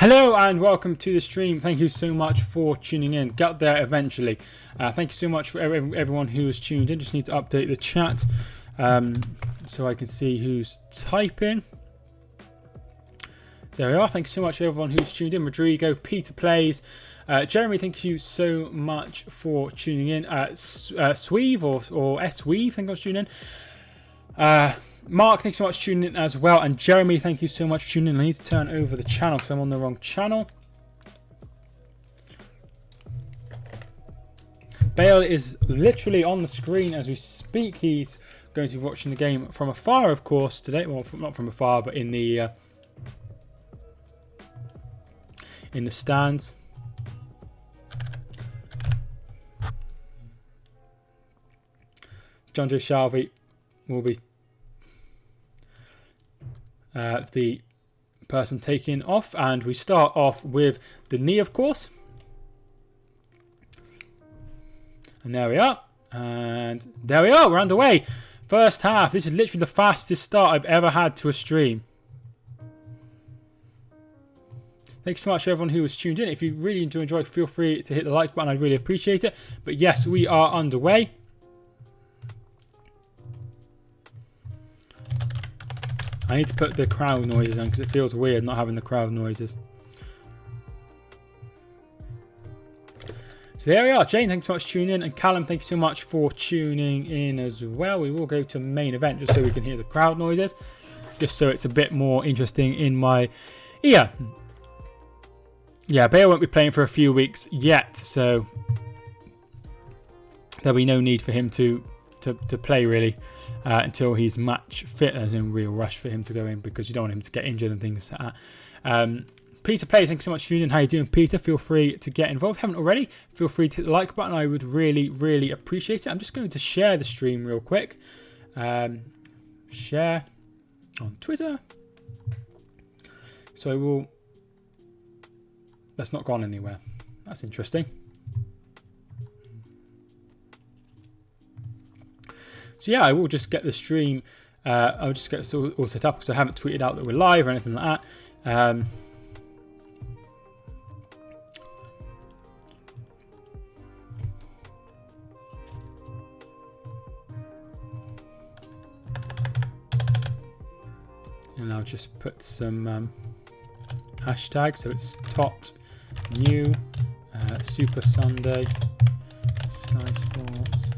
Hello and welcome to the stream. Thank you so much for tuning in. Got there eventually. Thank you so much for everyone who has tuned in. Just need to update the chat so I can see who's typing. There we are. Thank you so much for everyone who's tuned in. Rodrigo, Peter Plays, Jeremy, thank you so much for tuning in. Sweeve or S-Weave, I think I was tuning in. Mark, thank you so much for tuning in as well. And Jeremy, thank you so much for tuning in. I need to turn over the channel because I'm on the wrong channel. Bale is literally on the screen as we speak. He's going to be watching the game from afar, of course, today. Well, not from afar, but in the stands. John Joe Shalvey will be the person taking off, and we start off with the knee, of course. And there we are. And there we are. We're underway. First half. This is literally the fastest start I've ever had to a stream. Thanks so much for everyone who was tuned in. If you really do enjoy, feel free to hit the like button. I'd really appreciate it. But yes, we are underway. I need to put the crowd noises on because it feels weird not having the crowd noises. So there we are. Jane, thanks so much for tuning in. And Callum, thank you so much for tuning in as well. We will go to main event just so we can hear the crowd noises. Just so it's a bit more interesting in my ear. Yeah, Bale won't be playing for a few weeks yet. So there'll be no need for him to play really. Until he's match fit. There's no real rush for him to go in because you don't want him to get injured and things like that. Peter Plays, thanks so much for tuning in. How you doing, Peter? Feel free to get involved. If you haven't already, feel free to hit the like button. I would really, really appreciate it. I'm just going to share the stream real quick. Share on Twitter. So I will... That's not gone anywhere. That's interesting. So yeah, I will just get the stream. I'll just get this all set up because I haven't tweeted out that we're live or anything like that. And I'll just put some hashtags. So it's Tot New Super Sunday Sky Sports.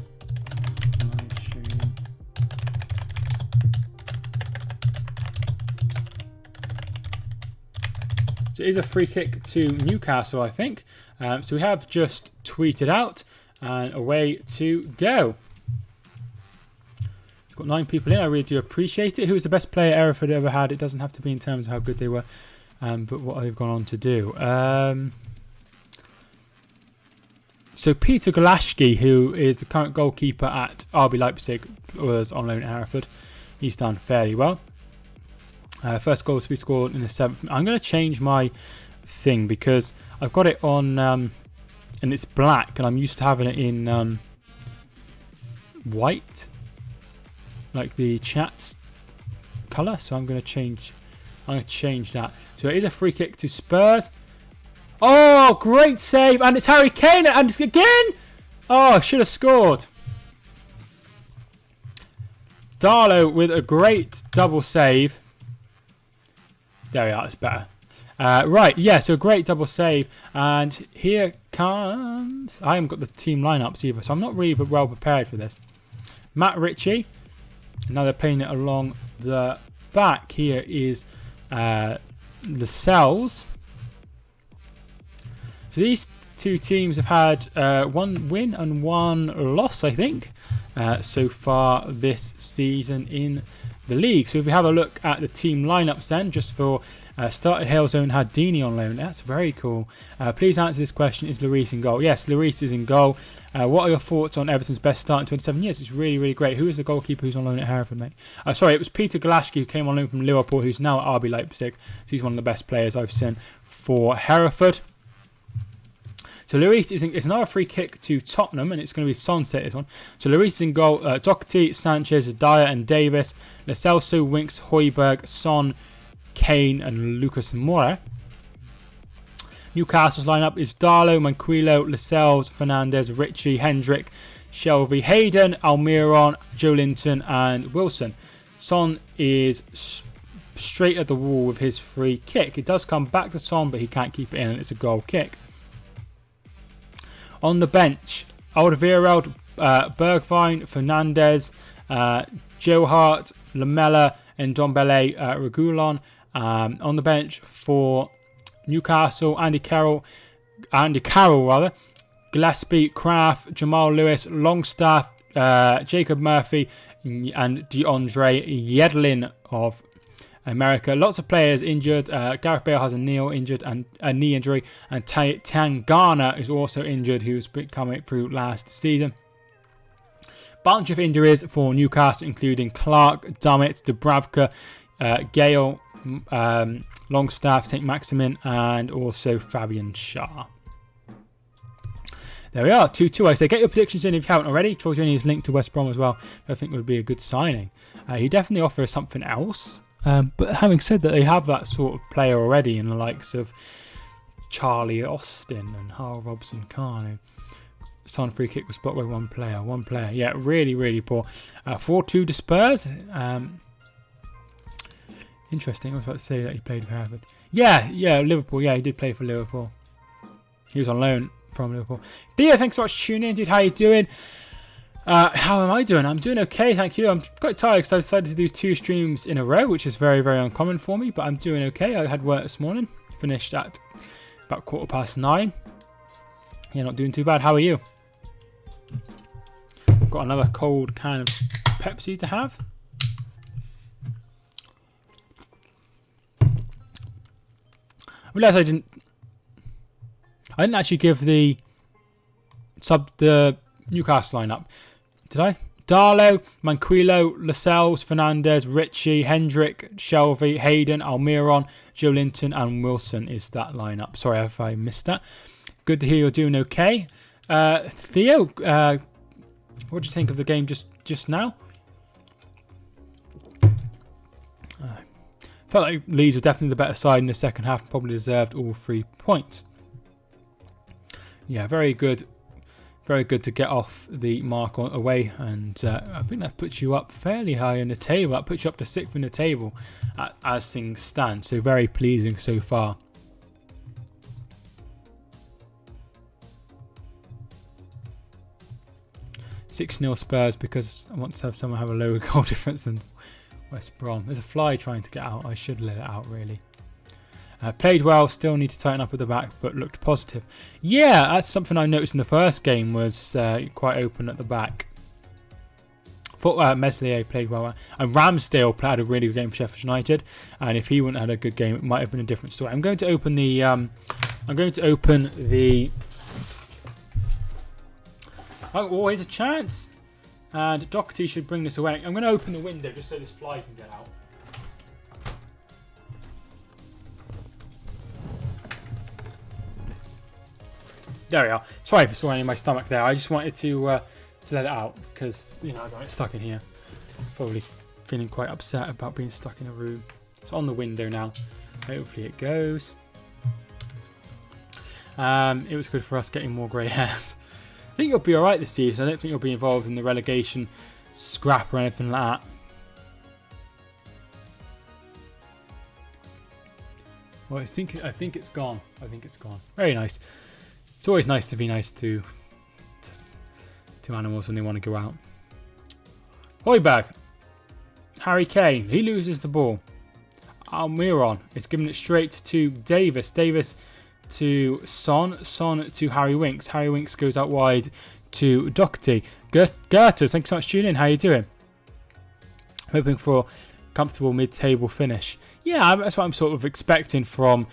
So it is a free kick to Newcastle, I think. So we have just tweeted out and away to go. We've got 9 people in. I really do appreciate it. Who is the best player Hereford ever had? It doesn't have to be in terms of how good they were, but what they've gone on to do. So Peter Galashki, who is the current goalkeeper at RB Leipzig, was on loan at Hereford. He's done fairly well. First goal to be scored in the 7th. I'm going to change my thing because I've got it on and it's black and I'm used to having it in white, like the chat colour. So I'm going to change that. So it is a free kick to Spurs. Oh, great save, and it's Harry Kane, and it's again. Oh, should have scored. Darlow with a great double save. There we are, it's better. Right, yeah, so great double save. And here comes... I haven't got the team lineups either, so I'm not really well prepared for this. Matt Ritchie. Now they're playing it along the back. Here is Lascelles. So these two teams have had 1 win and 1 loss, I think, so far this season in the league. So if we have a look at the team lineups then, just for started Halezone had Deeney on loan. That's very cool. Please answer this question. Is Lloris in goal? Yes, Lloris is in goal. What are your thoughts on Everton's best start in 27 years? It's really, really great. Who is the goalkeeper who's on loan at Hereford, mate? Sorry, it was Peter Galashki who came on loan from Liverpool, who's now at RB Leipzig. He's one of the best players I've seen for Hereford. So Lloris is another free kick to Tottenham, and it's going to be Sonset this one. So Lloris is in goal. Doherty, Sanchez, Dyer and Davis. Lascelles, Winks, Højbjerg, Son, Kane and Lucas Moura. Newcastle's lineup is Darlow, Manquillo, Lascelles, Fernandez, Ritchie, Hendrick, Shelvey, Hayden, Almiron, Joe Linton and Wilson. Son is straight at the wall with his free kick. It does come back to Son, but he can't keep it in, and it's a goal kick. On the bench, Alderweireld, Bergwijn, Fernandez, Joe Hart, Lamela, and Ndombele, Reguilon. On the bench for Newcastle, Andy Carroll, Gillespie, Kraft, Jamal Lewis, Longstaff, Jacob Murphy, and DeAndre Yedlin of America. Lots of players injured. Gareth Bale has a knee injury, and Tangana is also injured, who's been coming through last season. Bunch of injuries for Newcastle, including Clark, Dummett, Dubravka, Gale, Longstaff, St. Maximin, and also Fabian Schär. There we are, 2-2. I say get your predictions in if you haven't already. Troy Deeney is linked to West Brom as well. I think would be a good signing. He definitely offers something else. But having said that, they have that sort of player already in the likes of Charlie Austin and Harl Robson-Khan. Son free kick was blocked by one player. Yeah, really, really poor. 4-2 to Spurs. Interesting. I was about to say that he played for Harvard. Yeah, Liverpool. Yeah, he did play for Liverpool. He was on loan from Liverpool. Theo, thanks so much for tuning in, dude. How you doing? How am I doing? I'm doing okay, thank you. I'm quite tired because I decided to do 2 streams in a row, which is very, very uncommon for me, but I'm doing okay. I had work this morning. Finished at about 9:15. Yeah, not doing too bad. How are you? Got another cold can of Pepsi to have. I realised I didn't actually give the Newcastle lineup. Did I? Darlow, Manquillo, Lascelles, Fernandez, Ritchie, Hendrick, Shelvey, Hayden, Almiron, Joe Linton and Wilson is that lineup. Sorry if I missed that. Good to hear you're doing okay. Theo, what do you think of the game just now? Felt like Leeds were definitely the better side in the second half, probably deserved all 3 points. Yeah, very good. Very good to get off the mark away, and I think that puts you up fairly high in the table. That puts you up to 6th in the table as things stand. So very pleasing so far. (6-0) Spurs, because I want to have someone have a lower goal difference than West Brom. There's a fly trying to get out. I should let it out, really. Played well, still need to tighten up at the back, but looked positive. Yeah, that's something I noticed in the first game, was quite open at the back. Thought Meslier played well, and Ramsdale had a really good game for Sheffield United, and if he wouldn't have had a good game, it might have been a different story. I'm going to open the oh, always a chance, and Doherty should bring this away. I'm going to open the window just so this fly can get out. There we are. Sorry for swallowing my stomach there. I just wanted to let it out because, you know, I got it stuck in here. Probably feeling quite upset about being stuck in a room. It's on the window now. Hopefully it goes. It was good for us getting more grey hairs. I think you'll be alright this season. I don't think you'll be involved in the relegation scrap or anything like that. Well, I think it's gone. I think it's gone. Very nice. It's always nice to be nice to animals when they want to go out. Højbjerg. Harry Kane. He loses the ball. Almiron is giving it straight to Davis. Davis to Son. Son to Harry Winks. Harry Winks goes out wide to Doherty. Gerters, thanks so much for tuning in. How you doing? Hoping for a comfortable mid-table finish. Yeah, that's what I'm sort of expecting from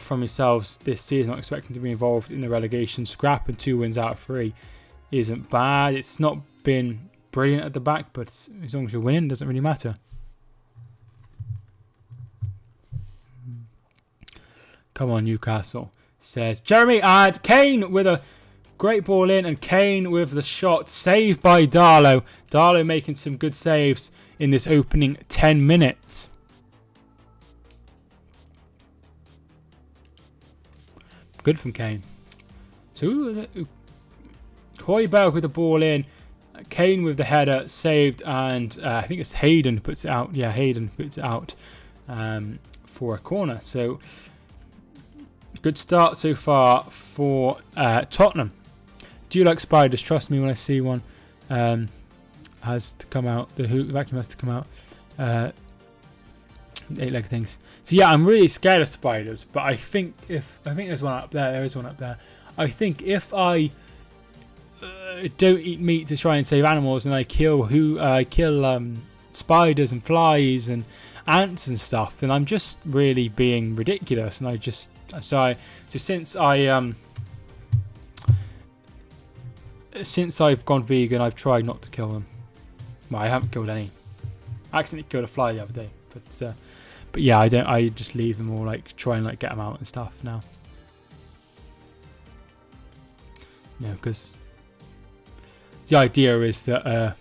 yourselves this season. Not expecting to be involved in the relegation scrap, and 2 wins out of 3 isn't bad. It's not been brilliant at the back, but as long as you're winning, it doesn't really matter. Come on, Newcastle, says Jeremy, and Kane with a great ball in, and Kane with the shot, saved by Darlow. Darlow making some good saves in this opening 10 minutes. Good from Kane. So Højbjerg with the ball in. Kane with the header saved, and I think it's Hayden who puts it out. Yeah, Hayden puts it out for a corner. So good start so far for Tottenham. Do you like spiders? Trust me when I see one has to come out. The vacuum has to come out. 8-legged things. So yeah, I'm really scared of spiders. But I think there's one up there. There is one up there. I think if I don't eat meat to try and save animals, and I kill spiders and flies and ants and stuff, then I'm just really being ridiculous. And since I've gone vegan, I've tried not to kill them. Well, I haven't killed any. I accidentally killed a fly the other day, but yeah, I just leave them all, like try and like get them out and stuff now. Yeah, because the idea is that a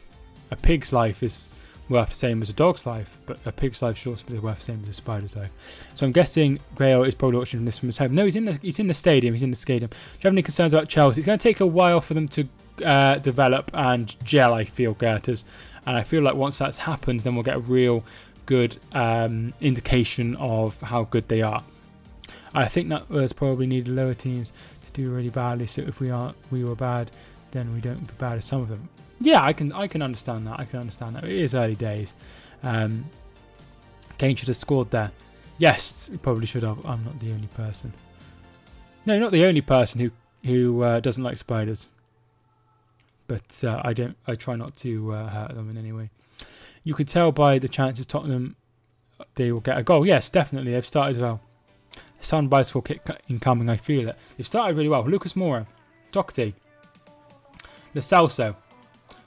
pig's life is worth the same as a dog's life, but a pig's life should also be worth the same as a spider's life. So I'm guessing Grail is probably watching this from his home. No, he's in the stadium. He's in the stadium. Do you have any concerns about Chelsea? It's going to take a while for them to develop and gel, I feel, Gerters. And I feel like once that's happened, then we'll get a real good indication of how good they are. I think that was probably needed lower teams to do really badly. So if we were bad, then we don't be bad as some of them. Yeah, I can understand that. It is early days. Kane should have scored there. Yes, he probably should have. I'm not the only person. No, not the only person who doesn't like spiders. But I try not to hurt them in any way. You could tell by the chances Tottenham they will get a goal. Yes, definitely. They've started well. Sound bicycle kick incoming. I feel it. They've started really well. Lucas Moura, Doherty, Lo Celso,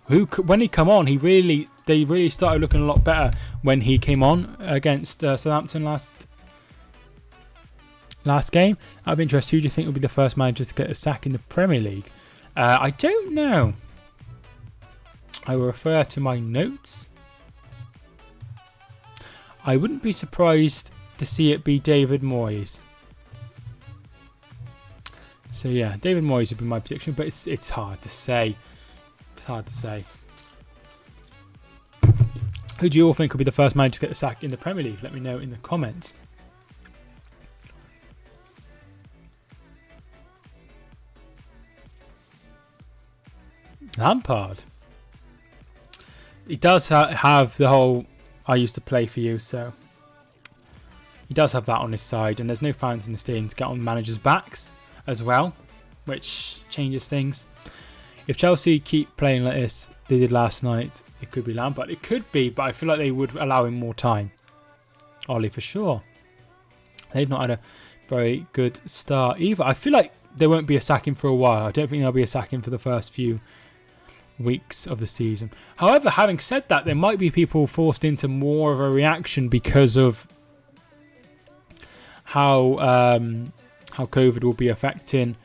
who when he come on, they really started looking a lot better when he came on against Southampton last game. Out of interest, who do you think will be the first manager to get a sack in the Premier League? I don't know. I will refer to my notes. I wouldn't be surprised to see it be David Moyes. So yeah, David Moyes would be my prediction, but it's hard to say. It's hard to say. Who do you all think will be the first manager to get the sack in the Premier League? Let me know in the comments. Lampard. He does have the whole I used to play for you, so he does have that on his side, and there's no fans in the stadium to get on managers' backs as well, which changes things. If Chelsea keep playing like this they did last night, it could be Lampard. It could be, but I feel like they would allow him more time. Ollie for sure. They've not had a very good start either. I feel like there won't be a sacking for a while. I don't think there'll be a sacking for the first few weeks of the season. However, having said that, there might be people forced into more of a reaction because of how COVID will be affecting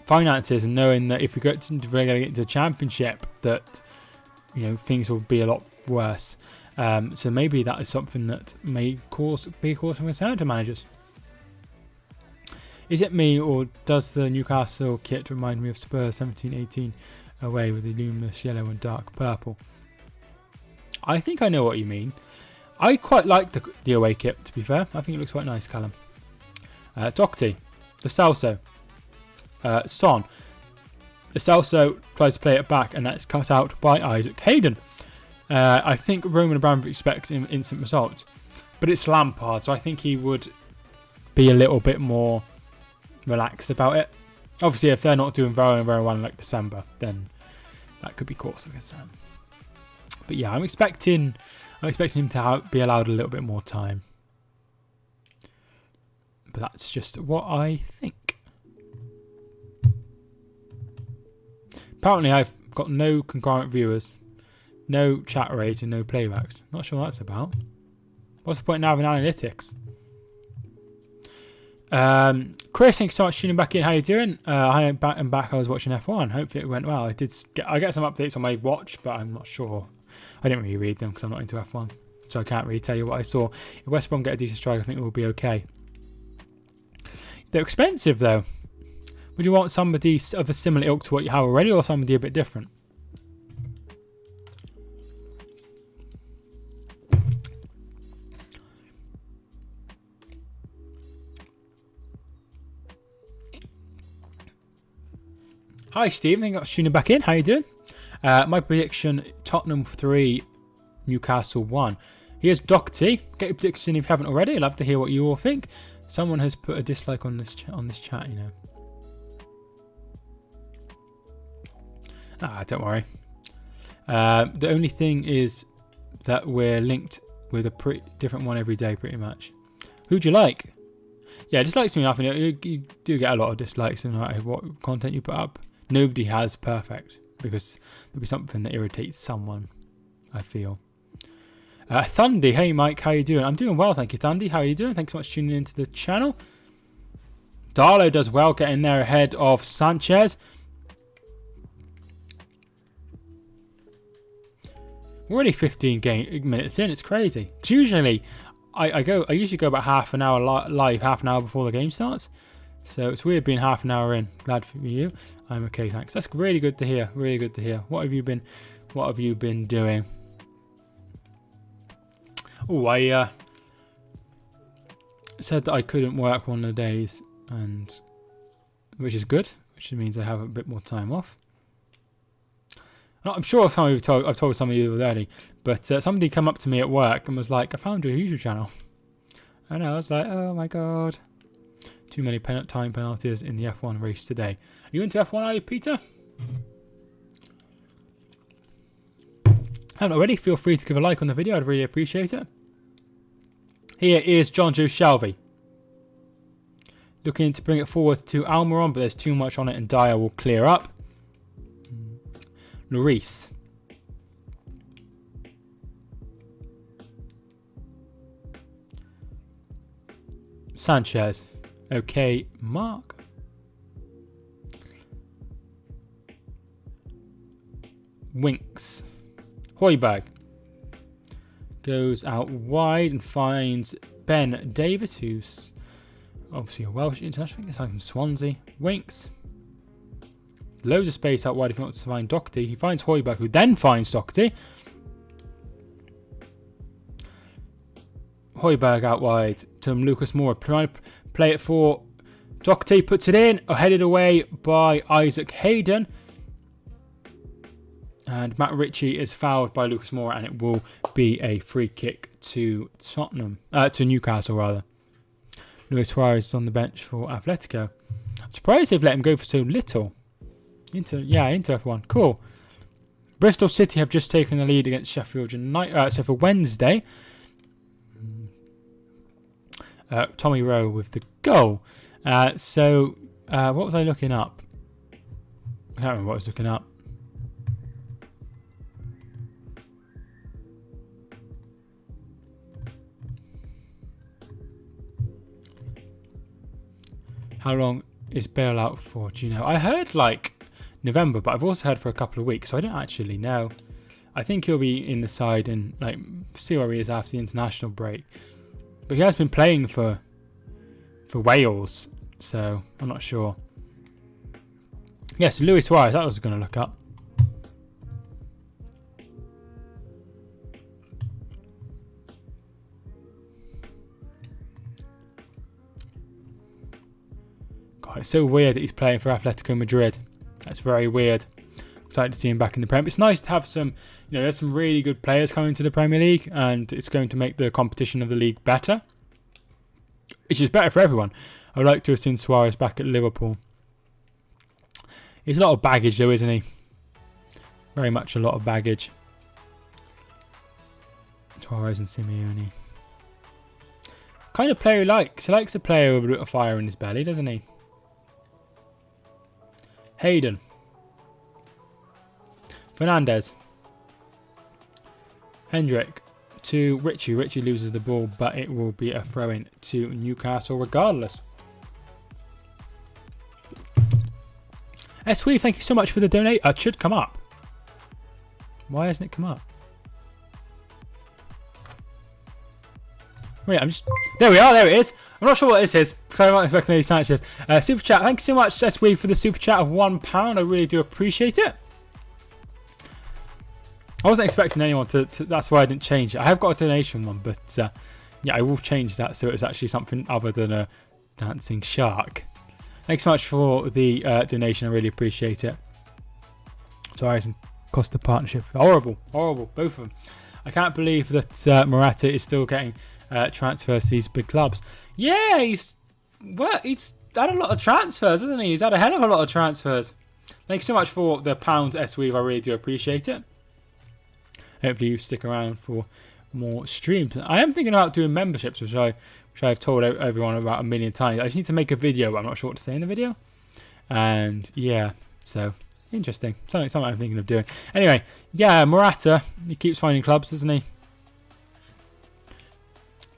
finances, and knowing that if we get into the Championship, that things will be a lot worse. So maybe that is something that may be causing concern to managers. Is it me, or does the Newcastle kit remind me of Spurs 17-18 away with the luminous yellow and dark purple? I think I know what you mean. I quite like the away kit, to be fair. I think it looks quite nice, Callum. Doherty, Lo Celso, Son. Lo Celso tries to play it back, and that's cut out by Isaac Hayden. I think Roman Abramovich expects instant results, but it's Lampard, so I think he would be a little bit more relaxed about it. Obviously, if they're not doing very, very well in like December, then that could be cause of concern. But yeah, I'm expecting him to be allowed a little bit more time. But that's just what I think. Apparently, I've got no concurrent viewers, no chat rate, and no playbacks. Not sure what that's about. What's the point now of an analytics? Chris, thanks so much for tuning back in. How you doing? I'm back. I was watching F1. Hopefully it went well. I get some updates on my watch, but I'm not sure. I didn't really read them because I'm not into F1, so I can't really tell you what I saw. If West Brom get a decent strike, I think it will be okay. They're expensive though. Would you want somebody of a similar ilk to what you have already, or somebody a bit different? Hi Steve, thank you for tuning back in. How you doing? My prediction, Tottenham 3, Newcastle 1. Here's Doherty. Get your prediction if you haven't already. I'd love to hear what you all think. Someone has put a dislike on this chat, you know. Don't worry. The only thing is that we're linked with a pretty different one every day, pretty much. Who do you like? Yeah, dislikes me nothing. You do get a lot of dislikes no matter what content you put up. Nobody has perfect, because there'll be something that irritates someone, I feel. Thundy, hey Mike, how you doing? I'm doing well, thank you, Thundy. How are you doing? Thanks so much for tuning into the channel. Darlow does well, getting there ahead of Sanchez. We're already 15 minutes in. It's crazy. Usually, I usually go about half an hour live, half an hour before the game starts. So it's weird being half an hour in. Glad for you. I'm okay, thanks. That's really good to hear. Really good to hear. What have you been doing? Oh, I said that I couldn't work one of the days, and which is good, which means I have a bit more time off. I'm sure some of you I've told some of you already, but somebody came up to me at work and was like, "I found your YouTube channel," and I was like, "Oh my god." Too many time penalties in the F1 race today. Are you into F1, are you, Peter? Haven't already? Feel free to give a like on the video. I'd really appreciate it. Here is John Joe Shelby. Looking to bring it forward to Almiron, but there's too much on it and Dyer will clear up. Lloris. Sanchez. Okay, Mark. Winks. Højbjerg goes out wide and finds Ben Davis, who's obviously a Welsh international. I think it's from Swansea. Winks. Loads of space out wide if he wants to find Doherty. He finds Højbjerg, who then finds Doherty. Højbjerg out wide to Lucas Moura. Trying to play it for Doherty. Puts it in. Headed away by Isaac Hayden. And Matt Ritchie is fouled by Lucas Moura, and it will be a free kick to to Newcastle rather. Luis Suarez is on the bench for Atletico. I'm surprised they've let him go for so little. Into F1. Cool. Bristol City have just taken the lead against Sheffield United. So for Wednesday, Tommy Rowe with the goal. What was I looking up? I can't remember what I was looking up. How long is Bale out for? Do you know? I heard like November, but I've also heard for a couple of weeks, so I don't actually know. I think he'll be in the side and like see where he is after the international break. But he has been playing for Wales, so I'm not sure. Yes, Luis Suarez, that was going to look up. God, it's so weird that he's playing for Atletico Madrid. That's very weird. Excited to see him back in the Prem. It's nice to have some, there's some really good players coming to the Premier League, and it's going to make the competition of the league better, which is better for everyone. I would like to have seen Suarez back at Liverpool. He's a lot of baggage though, isn't he? Very much a lot of baggage. Suarez and Simeone. Kind of player he likes. He likes a player with a bit of fire in his belly, doesn't he? Hayden. Fernandez. Hendrick to Ritchie. Ritchie loses the ball, but it will be a throw-in to Newcastle regardless. SW, thank you so much for the donate. It should come up. Why hasn't it come up? Wait, there we are, there it is. I'm not sure what this is, because I'm not expecting any Sanchez. Super chat. Thank you so much, SW, for the super chat of £1. I really do appreciate it. I wasn't expecting anyone to that's why I didn't change it. I have got a donation one, but yeah, I will change that so it's actually something other than a dancing shark. Thanks so much for the donation. I really appreciate it. Suarez and Costa partnership. Horrible. Horrible. Both of them. I can't believe that Morata is still getting transfers to these big clubs. Yeah, he's had a lot of transfers, hasn't he? He's had a hell of a lot of transfers. Thanks so much for the £1 SWeave. I really do appreciate it. Hopefully you stick around for more streams. I am thinking about doing memberships, which I've told everyone about a million times. I just need to make a video, but I'm not sure what to say in the video. And yeah, so interesting. Something I'm thinking of doing. Anyway, yeah, Morata, he keeps finding clubs, doesn't he?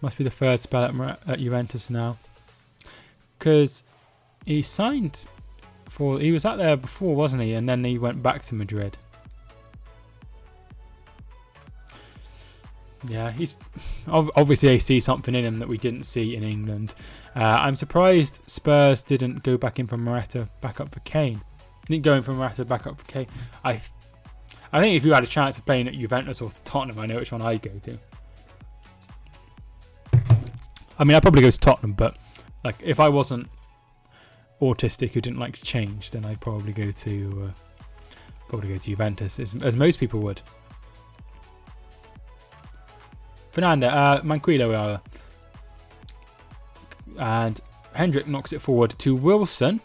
Must be the third spell at Juventus now. Because he signed he was out there before, wasn't he? And then he went back to Madrid. Yeah, he's obviously they see something in him that we didn't see in England. I'm surprised Spurs didn't go back in from Morata back up for Kane. Didn't go in from Morata back up for Kane. I think if you had a chance of playing at Juventus or Tottenham, I know which one I'd go to. I mean, I'd probably go to Tottenham, but like if I wasn't autistic who didn't like to change, then I'd probably go to Juventus, as most people would. Fernanda, Manquillo, and Hendrick knocks it forward to Wilson.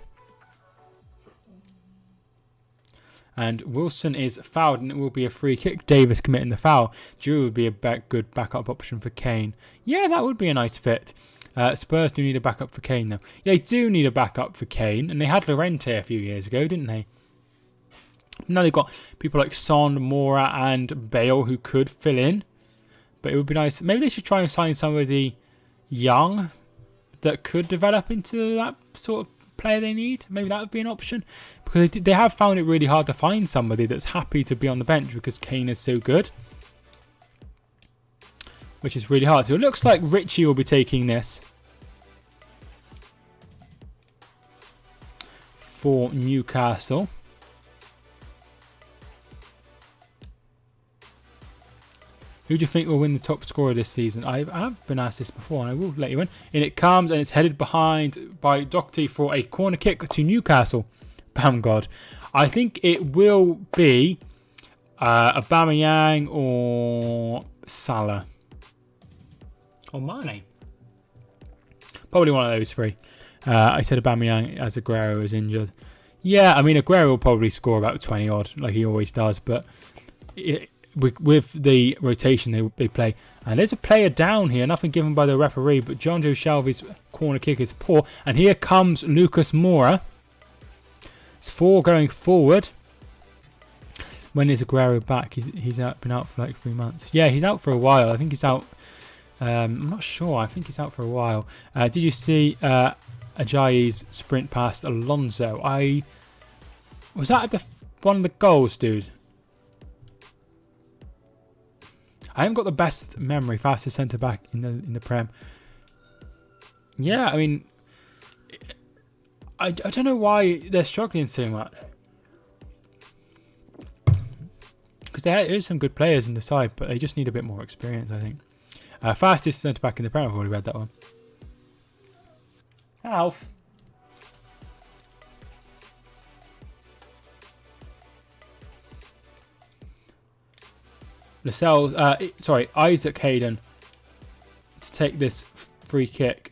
And Wilson is fouled, and it will be a free kick. Davis committing the foul. Drew would be a good backup option for Kane. Yeah, that would be a nice fit. Spurs do need a backup for Kane, though. Yeah, they do need a backup for Kane, and they had Llorente a few years ago, didn't they? Now they've got people like Son, Moura, and Bale who could fill in. But it would be nice. Maybe they should try and sign somebody young that could develop into that sort of player they need. Maybe that would be an option. Because they have found it really hard to find somebody that's happy to be on the bench because Kane is so good. Which is really hard. So it looks like Richie will be taking this for Newcastle. Who do you think will win the top scorer this season? I've been asked this before, and I will let you in. In it comes, and it's headed behind by Doherty for a corner kick to Newcastle. Bam God. I think it will be Aubameyang or Salah. Or Mane. Probably one of those three. I said Aubameyang as Aguero is injured. Yeah, I mean, Aguero will probably score about 20 odd, like he always does, but with the rotation they play. And there's a player down here, nothing given by the referee, but John Joe Shelby's corner kick is poor. And here comes Lucas Moura. It's 4 going forward. When is Aguero back? He's been out for like 3 months. Yeah, he's out for a while. I think he's out. I'm not sure. I think he's out for a while. Did you see Ajayi's sprint past Alonso? Was that at one of the goals, dude? I haven't got the best memory. Fastest centre back in the Prem. Yeah, I mean, I don't know why they're struggling so much. Because there is some good players in the side, but they just need a bit more experience, I think. Fastest centre back in the Prem. I've already read that one. Alf. Lascelles, Isaac Hayden to take this free kick.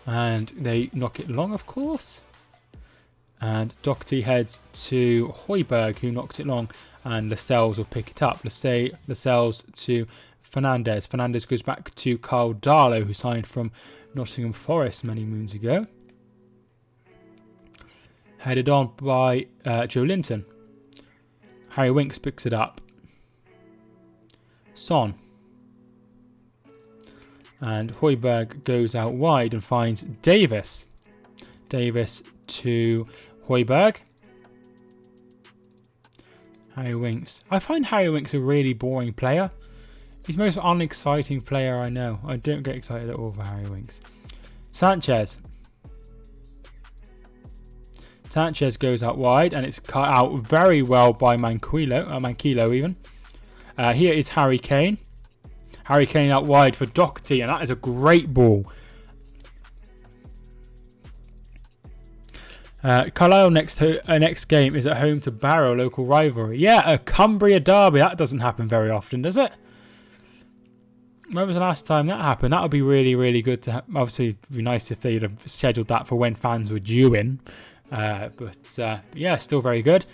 And they knock it long, of course. And Doherty heads to Højbjerg, who knocks it long. And Lascelles will pick it up. Lascelles to Fernandes. Fernandes goes back to Carl Darlow, who signed from Nottingham Forest many moons ago. Headed on by Joe Linton. Harry Winks picks it up. Son. And Højbjerg goes out wide and finds Davis. Davis to Højbjerg. Harry Winks. I find Harry Winks a really boring player. He's the most unexciting player I know. I don't get excited at all for Harry Winks. Sanchez. Sanchez goes out wide, and it's cut out very well by Manquillo even. Here is Harry Kane. Harry Kane out wide for Doherty, and that is a great ball. Carlisle next game is at home to Barrow, local rivalry. Yeah, a Cumbria derby. That doesn't happen very often, does it? When was the last time that happened? That would be really, really good to obviously, it'd be nice if they'd have scheduled that for when fans were due in. Yeah, still very good.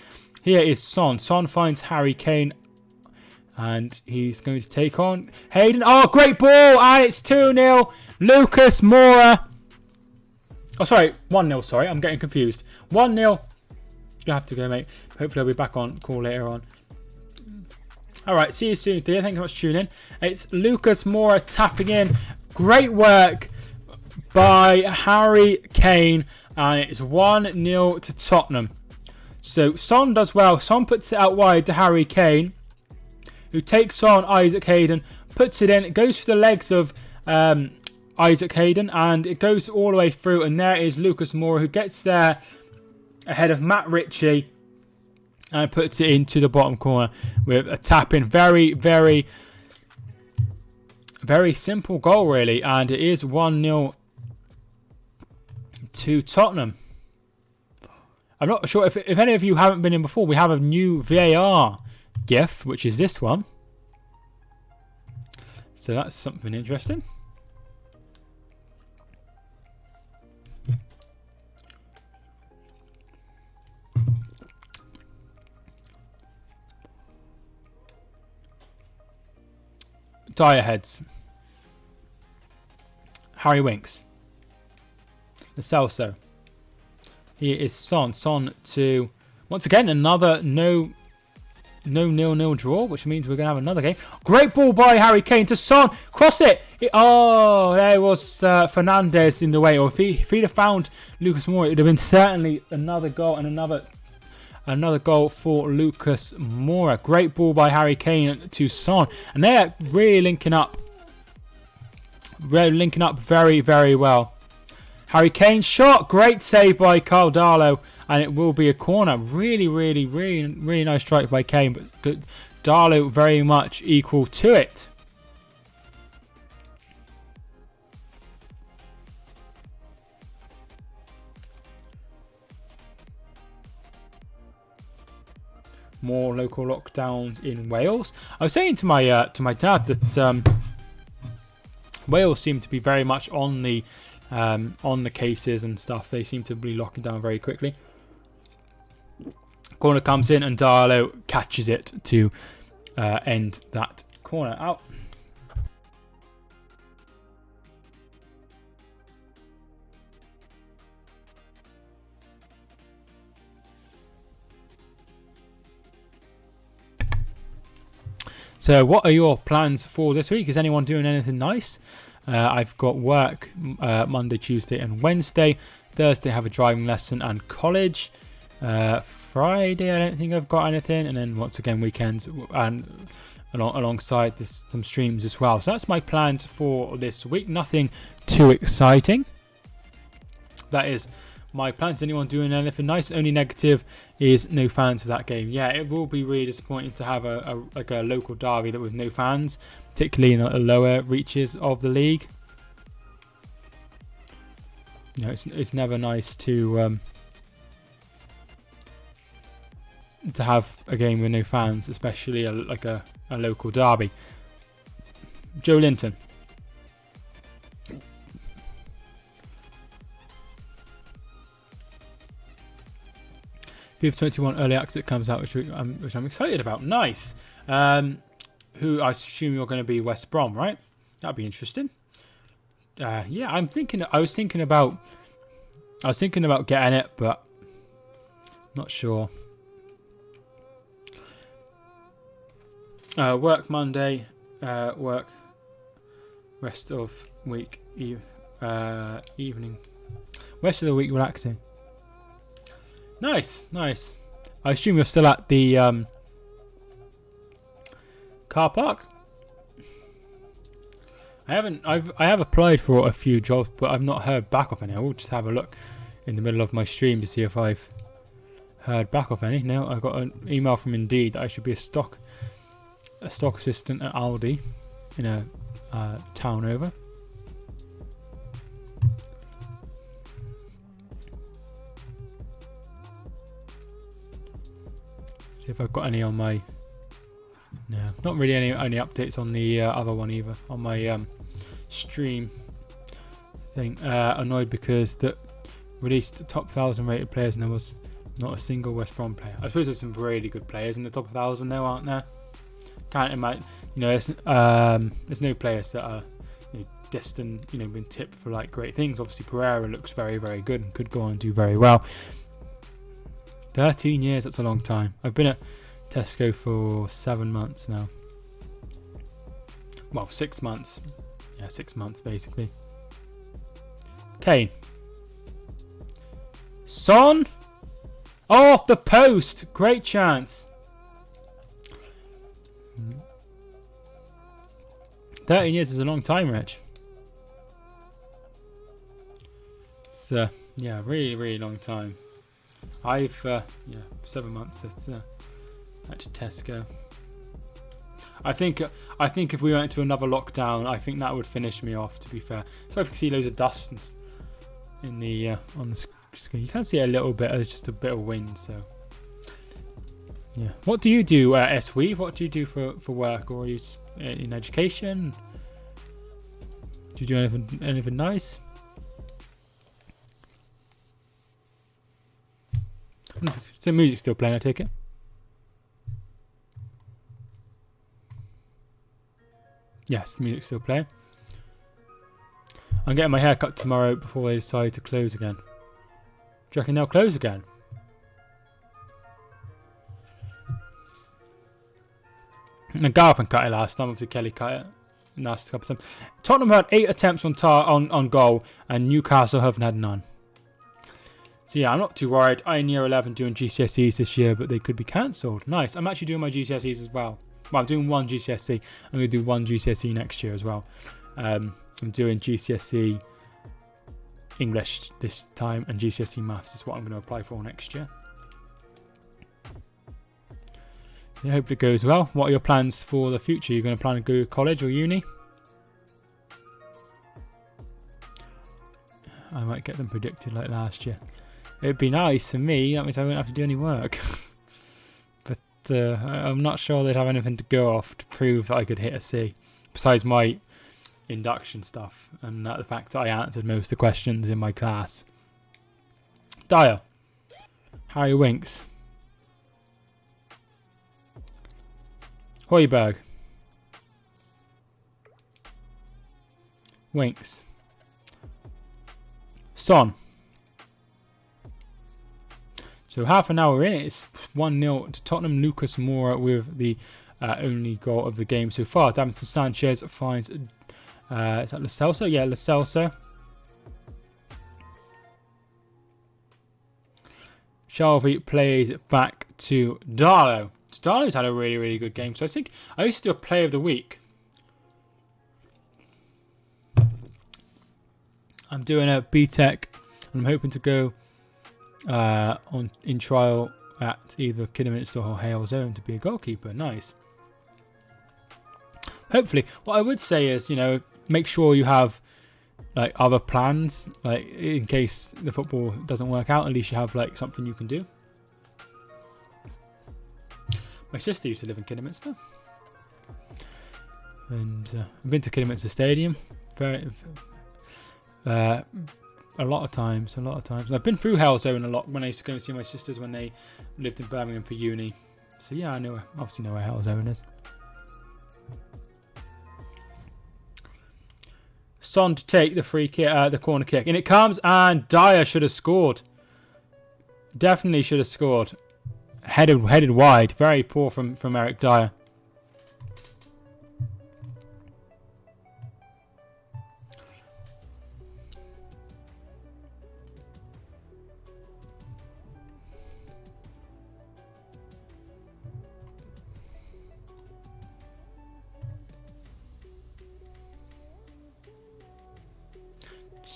Here is Son. Son finds Harry Kane, and he's going to take on Hayden. Oh, great ball, and it's 2-0. Lucas Moura. Oh, sorry, 1-0. Sorry, I'm getting confused. 1-0. You have to go, mate. Hopefully, I'll be back on call later on. All right, see you soon, Thea. Thank you much for tuning in. It's Lucas Moura tapping in. Great work by Harry Kane, and it's 1-0 to Tottenham. So Son does well. Son puts it out wide to Harry Kane, who takes on Isaac Hayden, puts it in. It goes for the legs of Isaac Hayden, and it goes all the way through. And there is Lucas Moura, who gets there ahead of Matt Ritchie and puts it into the bottom corner with a tap in. Very, very, very simple goal, really. And it is 1-0 to Tottenham. I'm not sure if any of you haven't been in before. We have a new VAR GIF, which is this one. So that's something interesting. Dire heads. Harry Winks. Lo Celso. Here is Son. Son to, once again, another no 0-0 draw, which means we're going to have another game. Great ball by Harry Kane to Son. Cross it. Oh, there was Fernandez in the way. Or if he'd have found Lucas Moura, it would have been certainly another goal and another goal for Lucas Moura. Great ball by Harry Kane to Son. And they're really linking up. Very, very well. Harry Kane shot. Great save by Carl Darlow. And it will be a corner. Really, really, really, really nice strike by Kane. But good. Darlow very much equal to it. More local lockdowns in Wales. I was saying to my dad that Wales seem to be very much on the cases and stuff. They seem to be locking down very quickly. Corner comes in and Darlow catches it to end that corner out. So what are your plans for this week? Is anyone doing anything nice? I've got work Monday, Tuesday and Wednesday. Thursday I have a driving lesson and college. Friday I don't think I've got anything. And then once again weekends and alongside this, some streams as well. So that's my plans for this week. Nothing too exciting. That is my plans. Anyone doing anything nice? Only negative is no fans for that game. Yeah, it will be really disappointing to have a local derby that with no fans, particularly in the lower reaches of the league. You know, it's never nice to have a game with no fans, especially a local derby. Joe Linton. FIFA 21 early access comes out, which I'm excited about. Nice. Who I assume you're going to be West Brom, right? That'd be interesting. Yeah, I was thinking about getting it, but not sure. Work Monday. Work rest of week evening. Rest of the week relaxing. Nice. I assume you're still at the car park. I have applied for a few jobs, but I've not heard back of any. I will just have a look in the middle of my stream to see if I've heard back of any. No, I got an email from Indeed that I should be a stock assistant at Aldi in a town over. See if I've got any on my. No, not really any updates on the other one either. On my stream thing. Annoyed because that released top 1,000 rated players and there was not a single West Brom player. I suppose there's some really good players in the top 1,000 though, aren't there? Can't imagine. There's no players that are destined, been tipped for like great things. Obviously, Pereira looks very, very good and could go on and do very well. 13 years, that's a long time. I've been at Tesco for 7 months now. Well, 6 months. Yeah, 6 months basically. Kane. Son. Off the post. Great chance. 13 years is a long time, Rich. It's really, really long time. I've 7 months at Tesco. I think if we went to another lockdown, I think that would finish me off. To be fair, so I can see loads of dust in the on the screen. You can see a little bit. There's just a bit of wind. So yeah. What do you do, SWeave? What do you do for work, or are you in education? Do you do anything nice? Is the music still playing? I take it. Yes, the music's still playing. I'm getting my hair cut tomorrow before they decide to close again. Do you reckon they'll close again? My girlfriend cut it last time. Obviously, Kelly cut it last couple of times. Tottenham had 8 attempts on goal, and Newcastle haven't had none. So yeah, I'm not too worried. I'm in year 11 doing GCSEs this year, but they could be cancelled. Nice. I'm actually doing my GCSEs as well. Well, I'm doing one GCSE. I'm going to do one GCSE next year as well. I'm doing GCSE English this time, and GCSE Maths is what I'm going to apply for next year. I hope it goes well. What are your plans for the future? You're going to plan to go to college or uni? I might get them predicted like last year. It'd be nice for me. That means I won't have to do any work. But I'm not sure they'd have anything to go off to prove that I could hit a C. Besides my induction stuff and the fact that I answered most of the questions in my class. Dyer. Harry Winks. Højbjerg. Winks. Son. So half an hour in, it's 1-0 to Tottenham. Lucas Moura with the only goal of the game so far. Davinson Sanchez finds... is that Lo Celso? Yeah, Lo Celso. Shelby plays it back to Darlow. Darlow's had a really, really good game. So I think I used to do a play of the week. I'm doing a BTEC, and I'm hoping to go in trial at either Kidderminster or Hale Zone to be a goalkeeper. Nice. Hopefully, what I would say is, make sure you have like other plans, like in case the football doesn't work out. At least you have like something you can do. My sister used to live in Kidderminster, and I've been to Kidderminster Stadium a lot of times. And I've been through Hale Zone a lot when I used to go and see my sisters when they lived in Birmingham for uni. So yeah, I obviously know where Hale Zone is. Son to take the free kick, the corner kick, and it comes, and Dyer should have scored. Definitely should have scored. Headed wide. Very poor from Eric Dyer.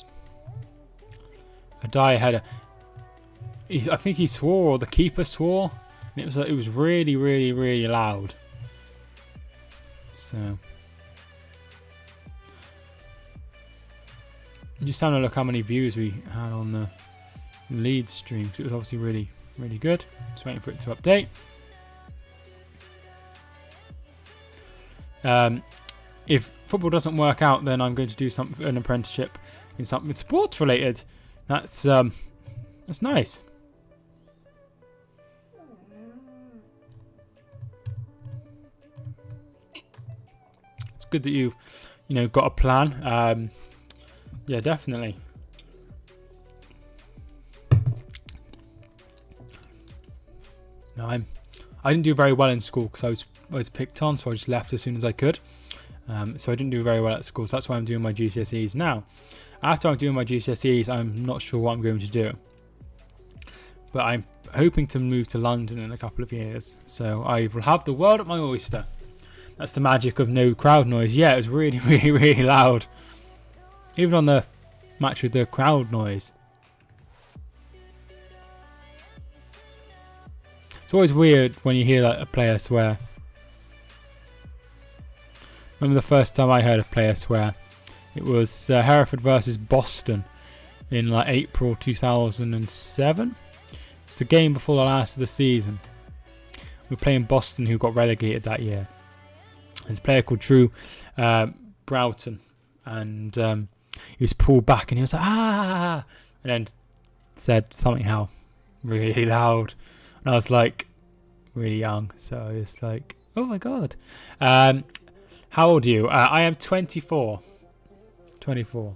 goals. A dire header. I think he swore, or the keeper swore. And it was really, really, really loud. So, just having a look how many views we had on the Leeds stream, because it was obviously really, really good. Just waiting for it to update. If football doesn't work out, then I'm going to do an apprenticeship in something sports related. That's nice. It's good that you've got a plan. Yeah, definitely. No, I didn't do very well in school because I was picked on, so I just left as soon as I could. So I didn't do very well at school, so that's why I'm doing my GCSEs now. After I'm doing my GCSEs, I'm not sure what I'm going to do. But I'm hoping to move to London in a couple of years. So I will have the world at my oyster. That's the magic of no crowd noise. Yeah, it was really, really, really loud. Even on the match with the crowd noise. It's always weird when you hear a player swear. Remember the first time I heard a player swear? It was Hereford versus Boston in April 2007. It's the game before the last of the season. We were playing Boston, who got relegated that year. There's a player called Drew Broughton, and he was pulled back, and he was like, "Ah!" and then said something really loud, and I was really young, so I was like, "Oh my god!" How old are you? I am 24. 24.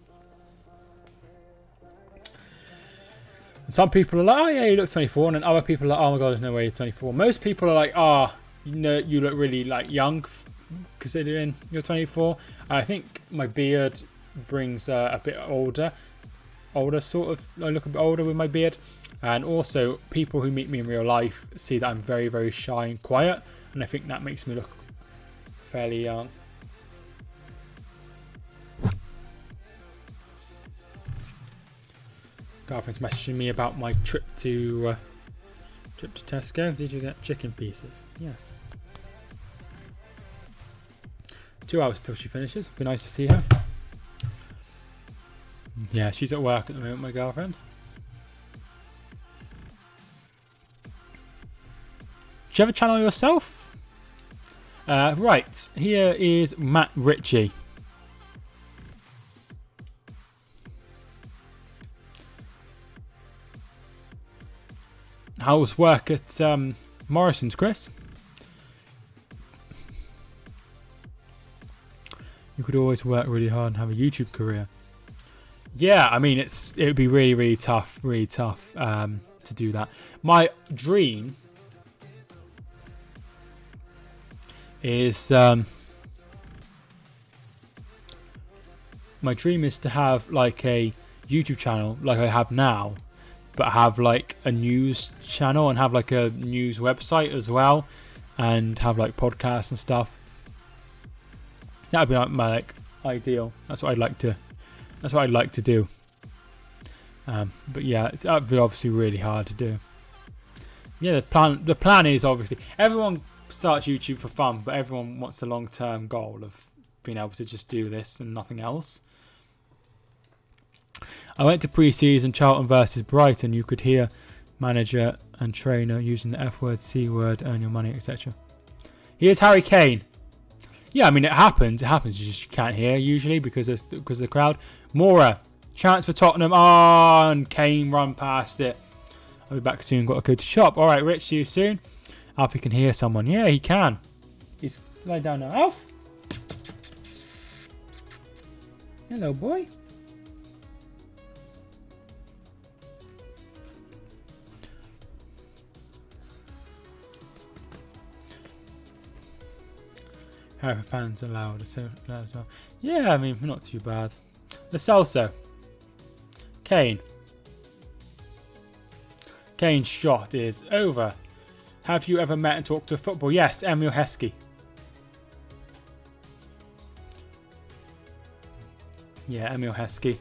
And some people are like, "Oh yeah, you look 24," and then other people are like, "Oh my god, there's no way you're 24." Most people are like, "Oh, you look really young, considering you're 24." I think my beard brings a bit older sort of. I look a bit older with my beard, and also people who meet me in real life see that I'm very, very shy and quiet, and I think that makes me look fairly young. Girlfriend's messaging me about my trip to Tesco. Did you get chicken pieces? Yes. 2 hours till she finishes. Be nice to see her. Yeah, she's at work at the moment, my girlfriend. Do you have a channel yourself? Right, here is Matt Ritchie. How's work at Morrison's, Chris? You could always work really hard and have a YouTube career. Yeah, I mean, it would be really, really tough to do that. My dream is to have a YouTube channel like I have now, but have a news channel and have a news website as well, and have podcasts and stuff. That would be my ideal. That's what I'd like to do. But yeah, it's obviously really hard to do. Yeah, the plan is obviously everyone starts YouTube for fun, but everyone wants the long-term goal of being able to just do this and nothing else. I went to pre-season Charlton versus Brighton. You could hear manager and trainer using the F word, C word, earn your money, etc. Here's Harry Kane. Yeah, I mean, it happens. You just can't hear usually because of the crowd. Moura, chance for Tottenham. Oh, and Kane run past it. I'll be back soon. Got to go to shop. All right, Rich, see you soon. Alfie can hear someone. Yeah, he can. He's lying down now. Alf. Hello, boy. Harry fans are loud as well. Yeah, I mean, not too bad. Lo Celso. Kane. Kane's shot is over. Have you ever met and talked to a football? Yes, Emil Heskey. Yeah, Emil Heskey.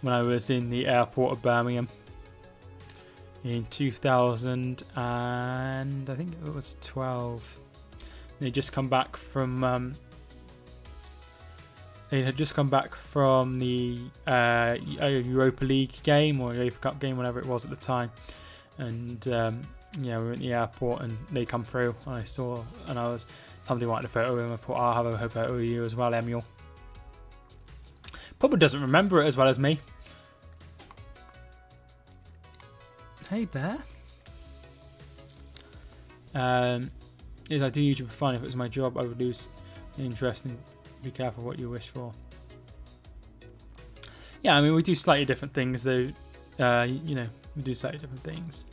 when I was in the airport of Birmingham in 2000 and I think it was 12. They had just come back from the Europa League game or UEFA Cup game, whatever it was at the time, and we were in the airport and they come through and I saw, and somebody wanted a photo of him. I thought, I'll have a photo of you as well, Emil. Probably doesn't remember it as well as me. Hey, Bear. Is I do YouTube for fun. If it was my job, I would lose interest, and be careful what you wish for. Yeah, I mean, we do slightly different things, though. We do slightly different things.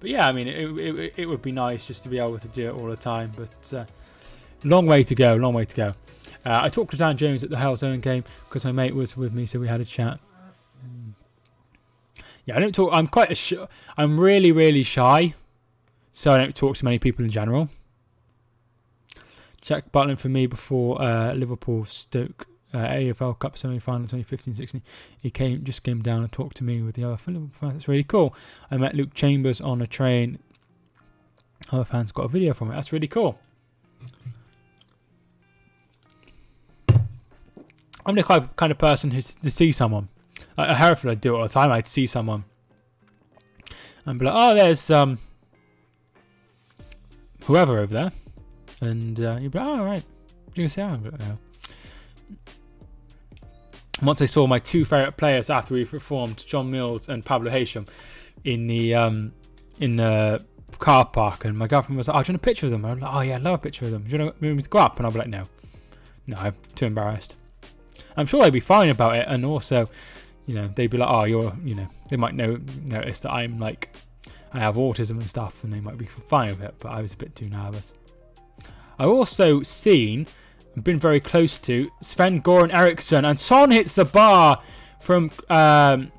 But yeah, I mean, it would be nice just to be able to do it all the time. But long way to go. Long way to go. I talked to Dan Jones at the Hell Zone game because my mate was with me, so we had a chat. Yeah, I don't talk. I'm really, really shy, so I don't talk to many people in general. Jack Butland for me before Liverpool Stoke AFL Cup semi-final 2015-16. He came down and talked to me with the other Liverpool fans. That's really cool. I met Luke Chambers on a train. Other fans got a video from it. That's really cool. I'm the kind of person who to see someone. At Hereford, I do it all the time. I'd see someone and be like, "Oh, there's whoever over there," and you'd be like, "Oh, all right, you can see how I'm like, no." Once I saw my two favourite players after we performed, John Mills and Pablo Hashim, in the car park, and my girlfriend was like, "Oh, do you want a picture of them?" And I'm like, "Oh yeah, I love a picture of them. Do you want me to go up?" And I'll be like, "No, I'm too embarrassed." I'm sure they'd be fine about it, and also, they'd be like, "Oh, they might notice that I'm like, I have autism and stuff, and they might be fine with it." But I was a bit too nervous. I've also been very close to Sven-Goran Eriksson, and Son hits the bar from about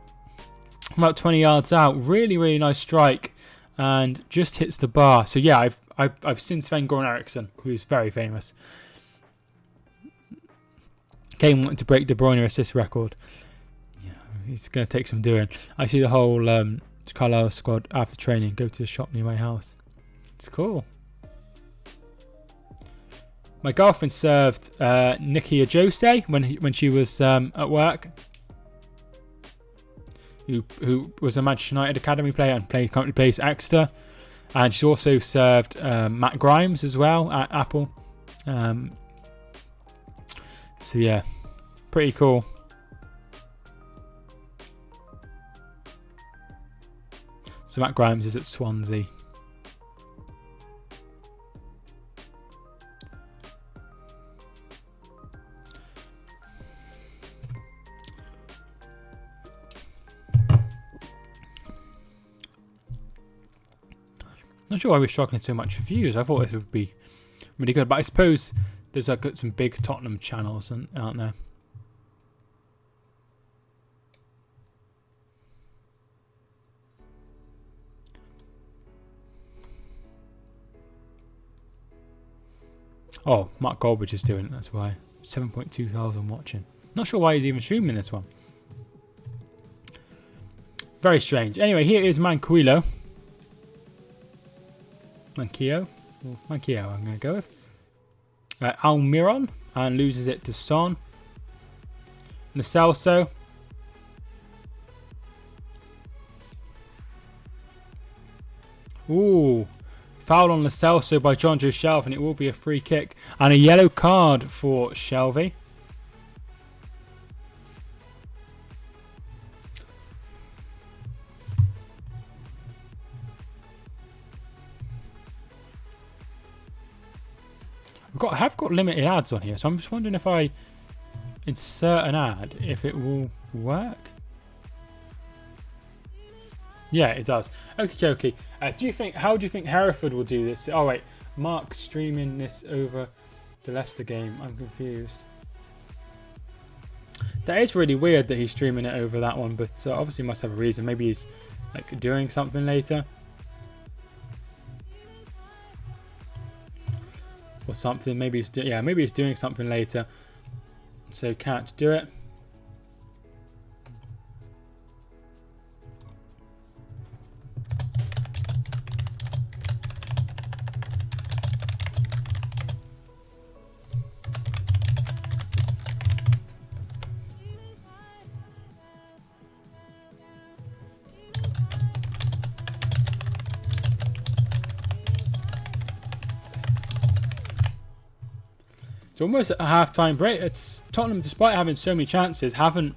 20 yards out. Really, really nice strike, and just hits the bar. So yeah, I've seen Sven-Goran Eriksson, who's very famous. Kane wanted to break De Bruyne assist record. Yeah, he's going to take some doing. I see the whole Carlisle squad after training go to the shop near my house. It's cool. My girlfriend served Nikki Ajose when she was at work, who was a Manchester United academy player and currently plays at Exeter, and she also served Matt Grimes as well at Apple. So yeah, pretty cool. So Matt Grimes is at Swansea. Not sure why we're struggling so much for views. I thought this would be really good, but I suppose there's got some big Tottenham channels, aren't there? Oh, Mark Goldbridge is doing it, that's why. 7.2 thousand watching. Not sure why he's even streaming this one. Very strange. Anyway, here is Manquillo. Manquillo, I'm going to go with. Almiron, and loses it to Son. Lo Celso. Ooh, foul on Lo Celso by John Joe Shelvey, and it will be a free kick. And a yellow card for Shelvey. I have got limited ads on here, so I'm just wondering if I insert an ad, if it will work. Yeah, it does. Okay. How do you think Hereford will do this? Oh wait, Mark's streaming this over the Leicester game. I'm confused. That is really weird that he's streaming it over that one, but obviously he must have a reason. Maybe he's like doing something later. Or something. Maybe he's doing something later, so can't do it. It's almost a half-time break. It's Tottenham, despite having so many chances, haven't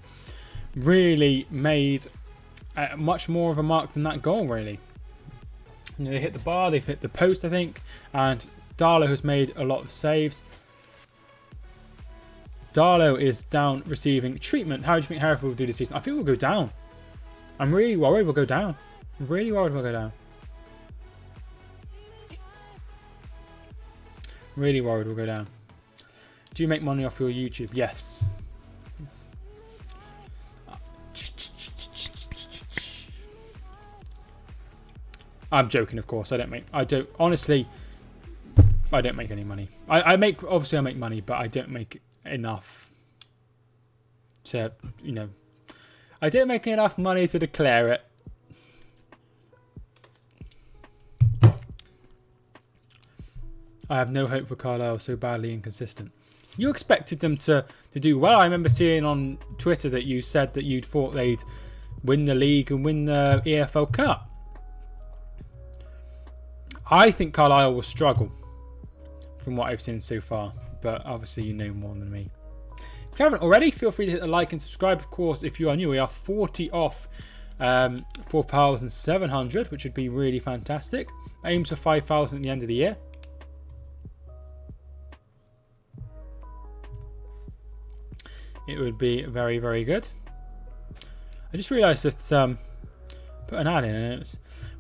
really made much more of a mark than that goal, really. You know, they hit the bar, they've hit the post, I think, and Darlow has made a lot of saves. Darlow is down receiving treatment. How do you think Hereford will do this season? I think we'll go down. I'm really worried we'll go down. I'm really worried we'll go down. Really worried we'll go down. Do you make money off your YouTube? Yes. Yes. I'm joking, of course. I don't make any money. I make money, but I don't make enough to, you know, I don't make enough money to declare it. I have no hope for Carlisle, so badly inconsistent. You expected them to do well. I remember seeing on Twitter that you said that you'd thought they'd win the league and win the EFL Cup. I think Carlisle will struggle from what I've seen so far, but obviously you know more than me. If you haven't already, feel free to hit the like and subscribe. Of course, if you are new, we are 40 off 4,700, which would be really fantastic. Aims for 5,000 at the end of the year. It would be very, very good. I just realised that put an ad in and it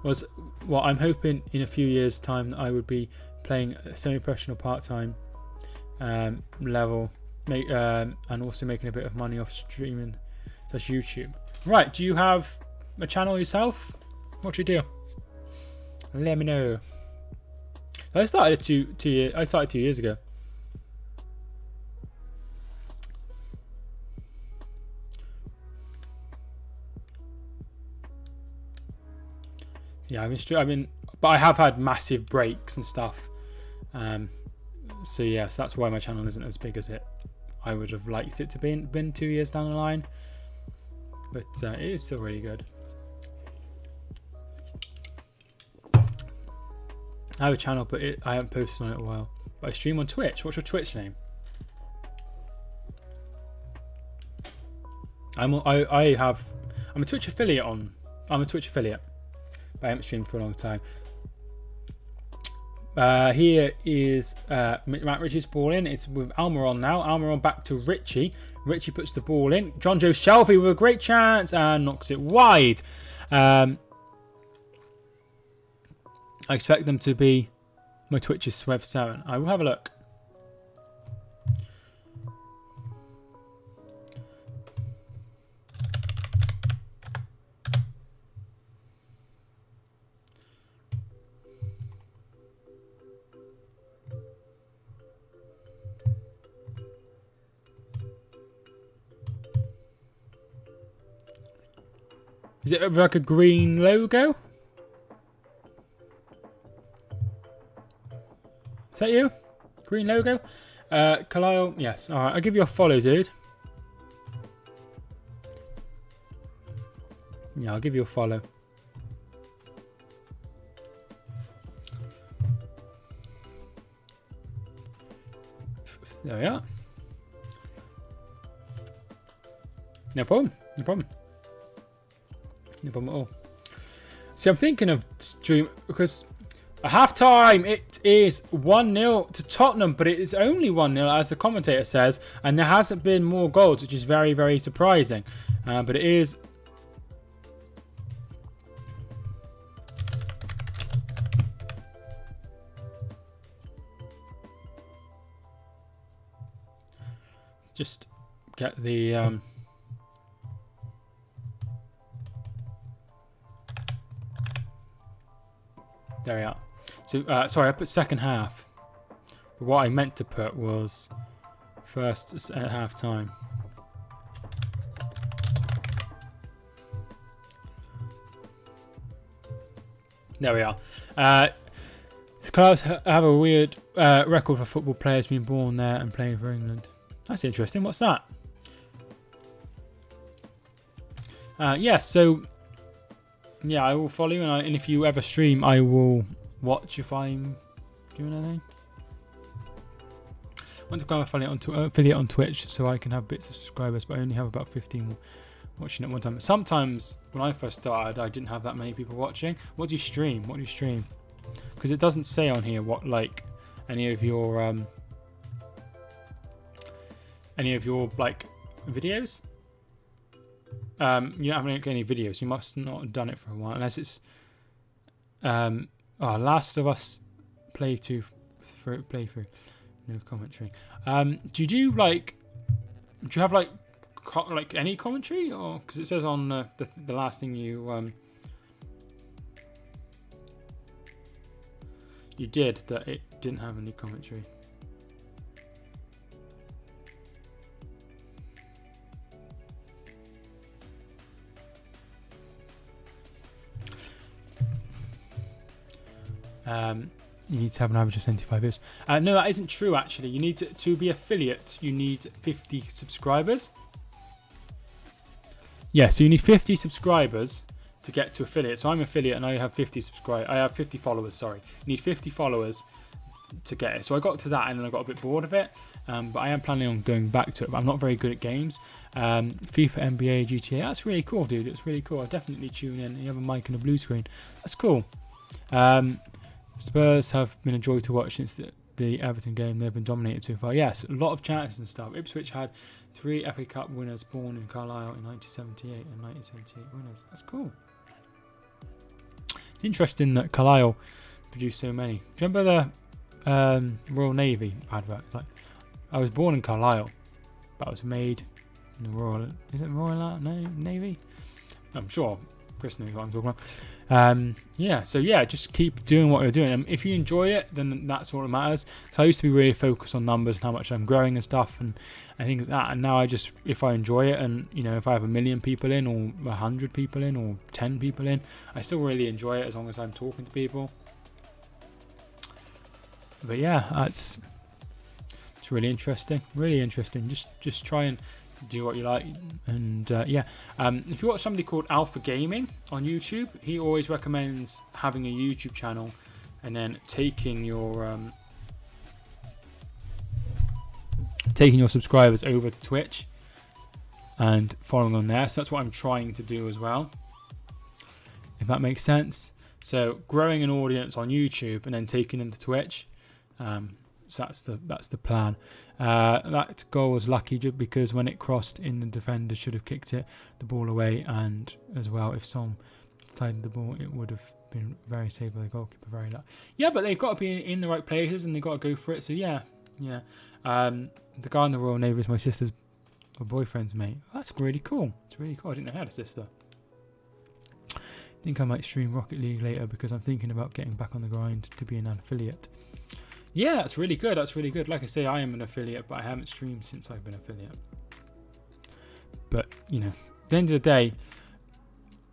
was well, I'm hoping in a few years' time that I would be playing a semi-professional part-time level, and also making a bit of money off streaming such YouTube. Right, do you have a channel yourself? What do you do? Let me know. I started 2 years. I started 2 years ago. Yeah, but I have had massive breaks and stuff. So yes, that's why my channel isn't as big as I would have liked it to been 2 years down the line. But it is still really good. I have a channel, but I haven't posted on it in a while. But I stream on Twitch. What's your Twitch name? I'm a Twitch affiliate I'm a Twitch affiliate. But I haven't streamed for a long time. Here is Matt Ritchie's ball in. It's with Almiron now. Almiron back to Ritchie. Ritchie puts the ball in. John Joe Shelby with a great chance and knocks it wide. I expect them to be my Twitch is Swev7. I will have a look. Is it like a green logo? Is that you? Green logo? Kyle, yes. Alright, I'll give you a follow, dude. Yeah, I'll give you a follow. There we are. No problem. No problem. No problem at all. See, I'm thinking of stream because at half time it is 1-0 to Tottenham, but it is only 1-0 as the commentator says, and there hasn't been more goals, which is very, very surprising. But it is. Just get the. There we are. So, sorry, I put second half. But what I meant to put was first at half time. There we are. Clubs have a weird record for football players being born there and playing for England. That's interesting. What's that? Yes, so. Yeah, I will follow you, and if you ever stream, I will watch if I'm doing anything. want to become affiliate on Twitch so I can have bits of subscribers, but I only have about 15 watching at one time. Sometimes when I first started, I didn't have that many people watching. What do you stream? Because it doesn't say on here what like any of your like videos. You don't have any videos. You must not have done it for a while, unless it's Last of Us playthrough. No commentary. Do you have like any commentary, or because it says on the last thing you did that it didn't have any commentary. You need to have an average of 75 views. No, that isn't true actually. You need to be affiliate, you need 50 subscribers. Yeah, so you need 50 subscribers to get to affiliate. So I'm affiliate and I have 50 followers, sorry. You need 50 followers to get it. So I got to that and then I got a bit bored of it. But I am planning on going back to it, but I'm not very good at games. FIFA, NBA, GTA, that's really cool, dude. It's really cool. I'll definitely tune in. You have a mic and a blue screen. That's cool. Spurs have been a joy to watch since the Everton game. They've been dominated so far. Yes, a lot of chances and stuff. Ipswich had 3 FA Cup winners born in Carlisle in 1978 and 1978 winners. That's cool. It's interesting that Carlisle produced so many. Do you remember the Royal Navy advert? It's like, I was born in Carlisle, but I was made in the Royal... Is it Royal Navy? I'm sure Chris knows what I'm talking about. Just keep doing what you're doing. And if you enjoy it, then that's all that matters. So I used to be really focused on numbers and how much I'm growing and stuff and things like that. And now if I enjoy it, and if I have 1 million people in, or 100 people in, or 10 people in, I still really enjoy it as long as I'm talking to people. But yeah, it's really interesting. Really interesting. Just try and do what you like. And if you watch somebody called Alpha Gaming on YouTube, he always recommends having a YouTube channel and then taking your subscribers over to Twitch and following on there. So that's what I'm trying to do as well, if that makes sense. So growing an audience on YouTube and then taking them to Twitch. So that's the plan. That goal was lucky because when it crossed in, the defender should have kicked the ball away, and as well, if Son tied the ball, it would have been very saved by the goalkeeper. Very lucky. Yeah, but they've got to be in the right places and they've got to go for it. So yeah. The guy in the Royal Navy is my sister's boyfriend's mate. That's really cool. It's really cool. I didn't know I had a sister. I think I might stream Rocket League later because I'm thinking about getting back on the grind to be an affiliate. Yeah, that's really good. That's really good. Like I say, I am an affiliate, but I haven't streamed since I've been affiliate. But, at the end of the day,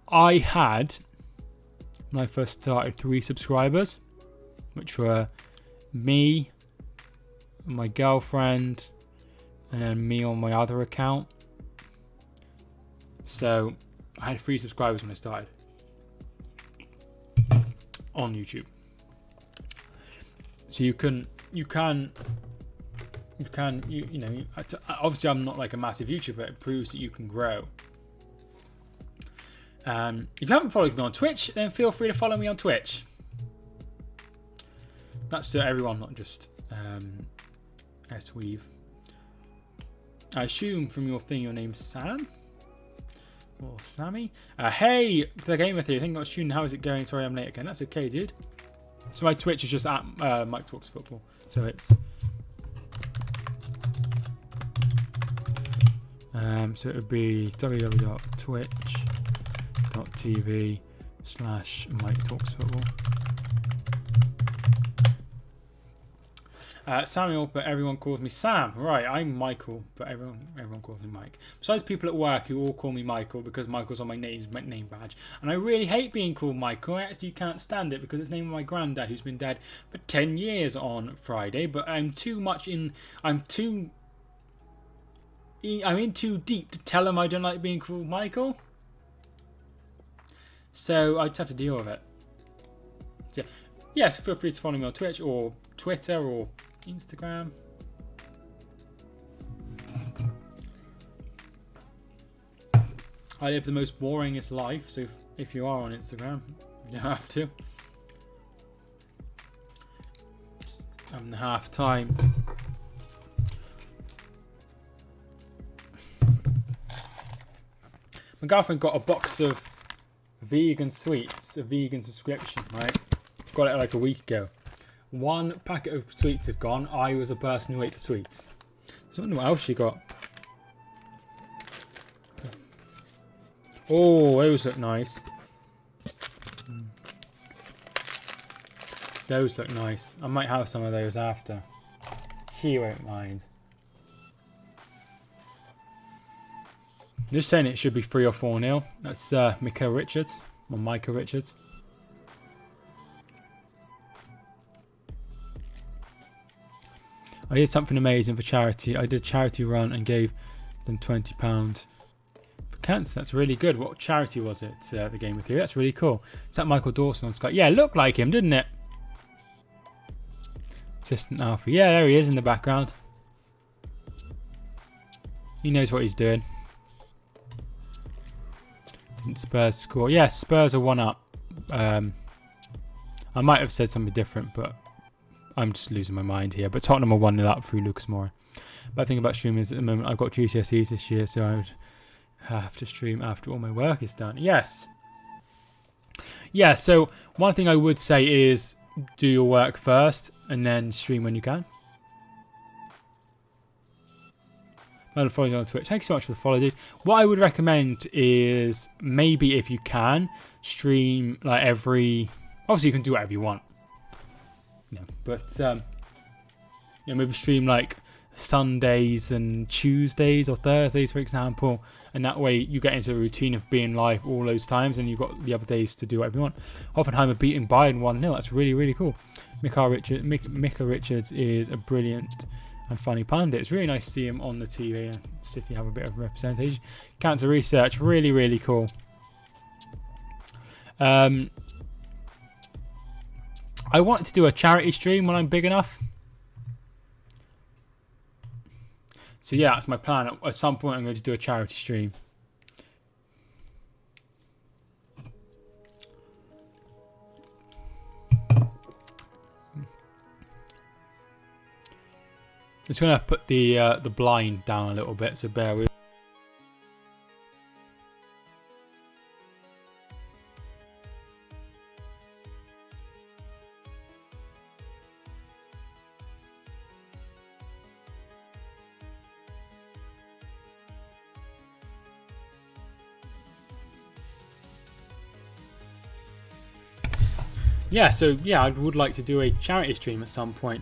I had, when I first started, 3 subscribers, which were me, my girlfriend, and then me on my other account. So, I had 3 subscribers when I started on YouTube. So obviously I'm not like a massive YouTuber, but it proves that you can grow. If you haven't followed me on Twitch, then feel free to follow me on Twitch. That's to everyone, not just S-Weave. I assume from your thing your name's Sam? Or Sammy? Hey, the Gamer Theory, I think I was tuning. How is it going? Sorry I'm late again. That's okay, dude. So my Twitch is just at Mike Talks Football. So it's so it would be www.twitch.tv/Mike Talks Football. Samuel, but everyone calls me Sam. Right, I'm Michael, but everyone calls me Mike. Besides people at work who all call me Michael because Michael's on my name badge. And I really hate being called Michael. I actually can't stand it because it's named my granddad, who's been dead for 10 years on Friday. But I'm in too deep to tell him I don't like being called Michael. So I just have to deal with it. So feel free to follow me on Twitch or Twitter or Instagram. I live the most boringest life, so if you are on Instagram, you don't have to. Just having half time. My girlfriend got a box of vegan sweets, a vegan subscription, right? Got it like a week ago. One packet of sweets have gone. I was the person who ate the sweets. I don't know what else she got. Oh, those look nice. Those look nice. I might have some of those after. She won't mind. Just saying it should be 3 or 4-0. That's Micah Richards. Or Micah Richards. I did something amazing for charity. I did a charity run and gave them £20 for cancer. That's really good. What charity was it? The Game of Theory. That's really cool. Is that Michael Dawson on Sky? Yeah, it looked like him, didn't it? Distant Alpha. Yeah, there he is in the background. He knows what he's doing. Didn't Spurs score? Yeah, Spurs are 1 up. I might have said something different, but I'm just losing my mind here. But Tottenham are 1-0 up through Lucas Moura. Bad thing about streaming is at the moment I've got GCSEs this year, so I would have to stream after all my work is done. Yes. Yeah, so one thing I would say is do your work first and then stream when you can. I'm following you on Twitch. Thanks so much for the follow, dude. What I would recommend is maybe if you can stream like every. Obviously, you can do whatever you want. Yeah, but maybe stream like Sundays and Tuesdays or Thursdays, for example, and that way you get into a routine of being live all those times, and you've got the other days to do whatever you want. Hoffenheim are beating Bayern 1-0. That's really, really cool. Micah Richards is a brilliant and funny pundit. It's really nice to see him on the TV and City have a bit of representation. Cancer research, really, really cool. I wanted to do a charity stream when I'm big enough. So yeah, that's my plan. At some point I'm going to do a charity stream. Just going to put the blind down a little bit, so bear with. Yeah, so yeah, I would like to do a charity stream at some point,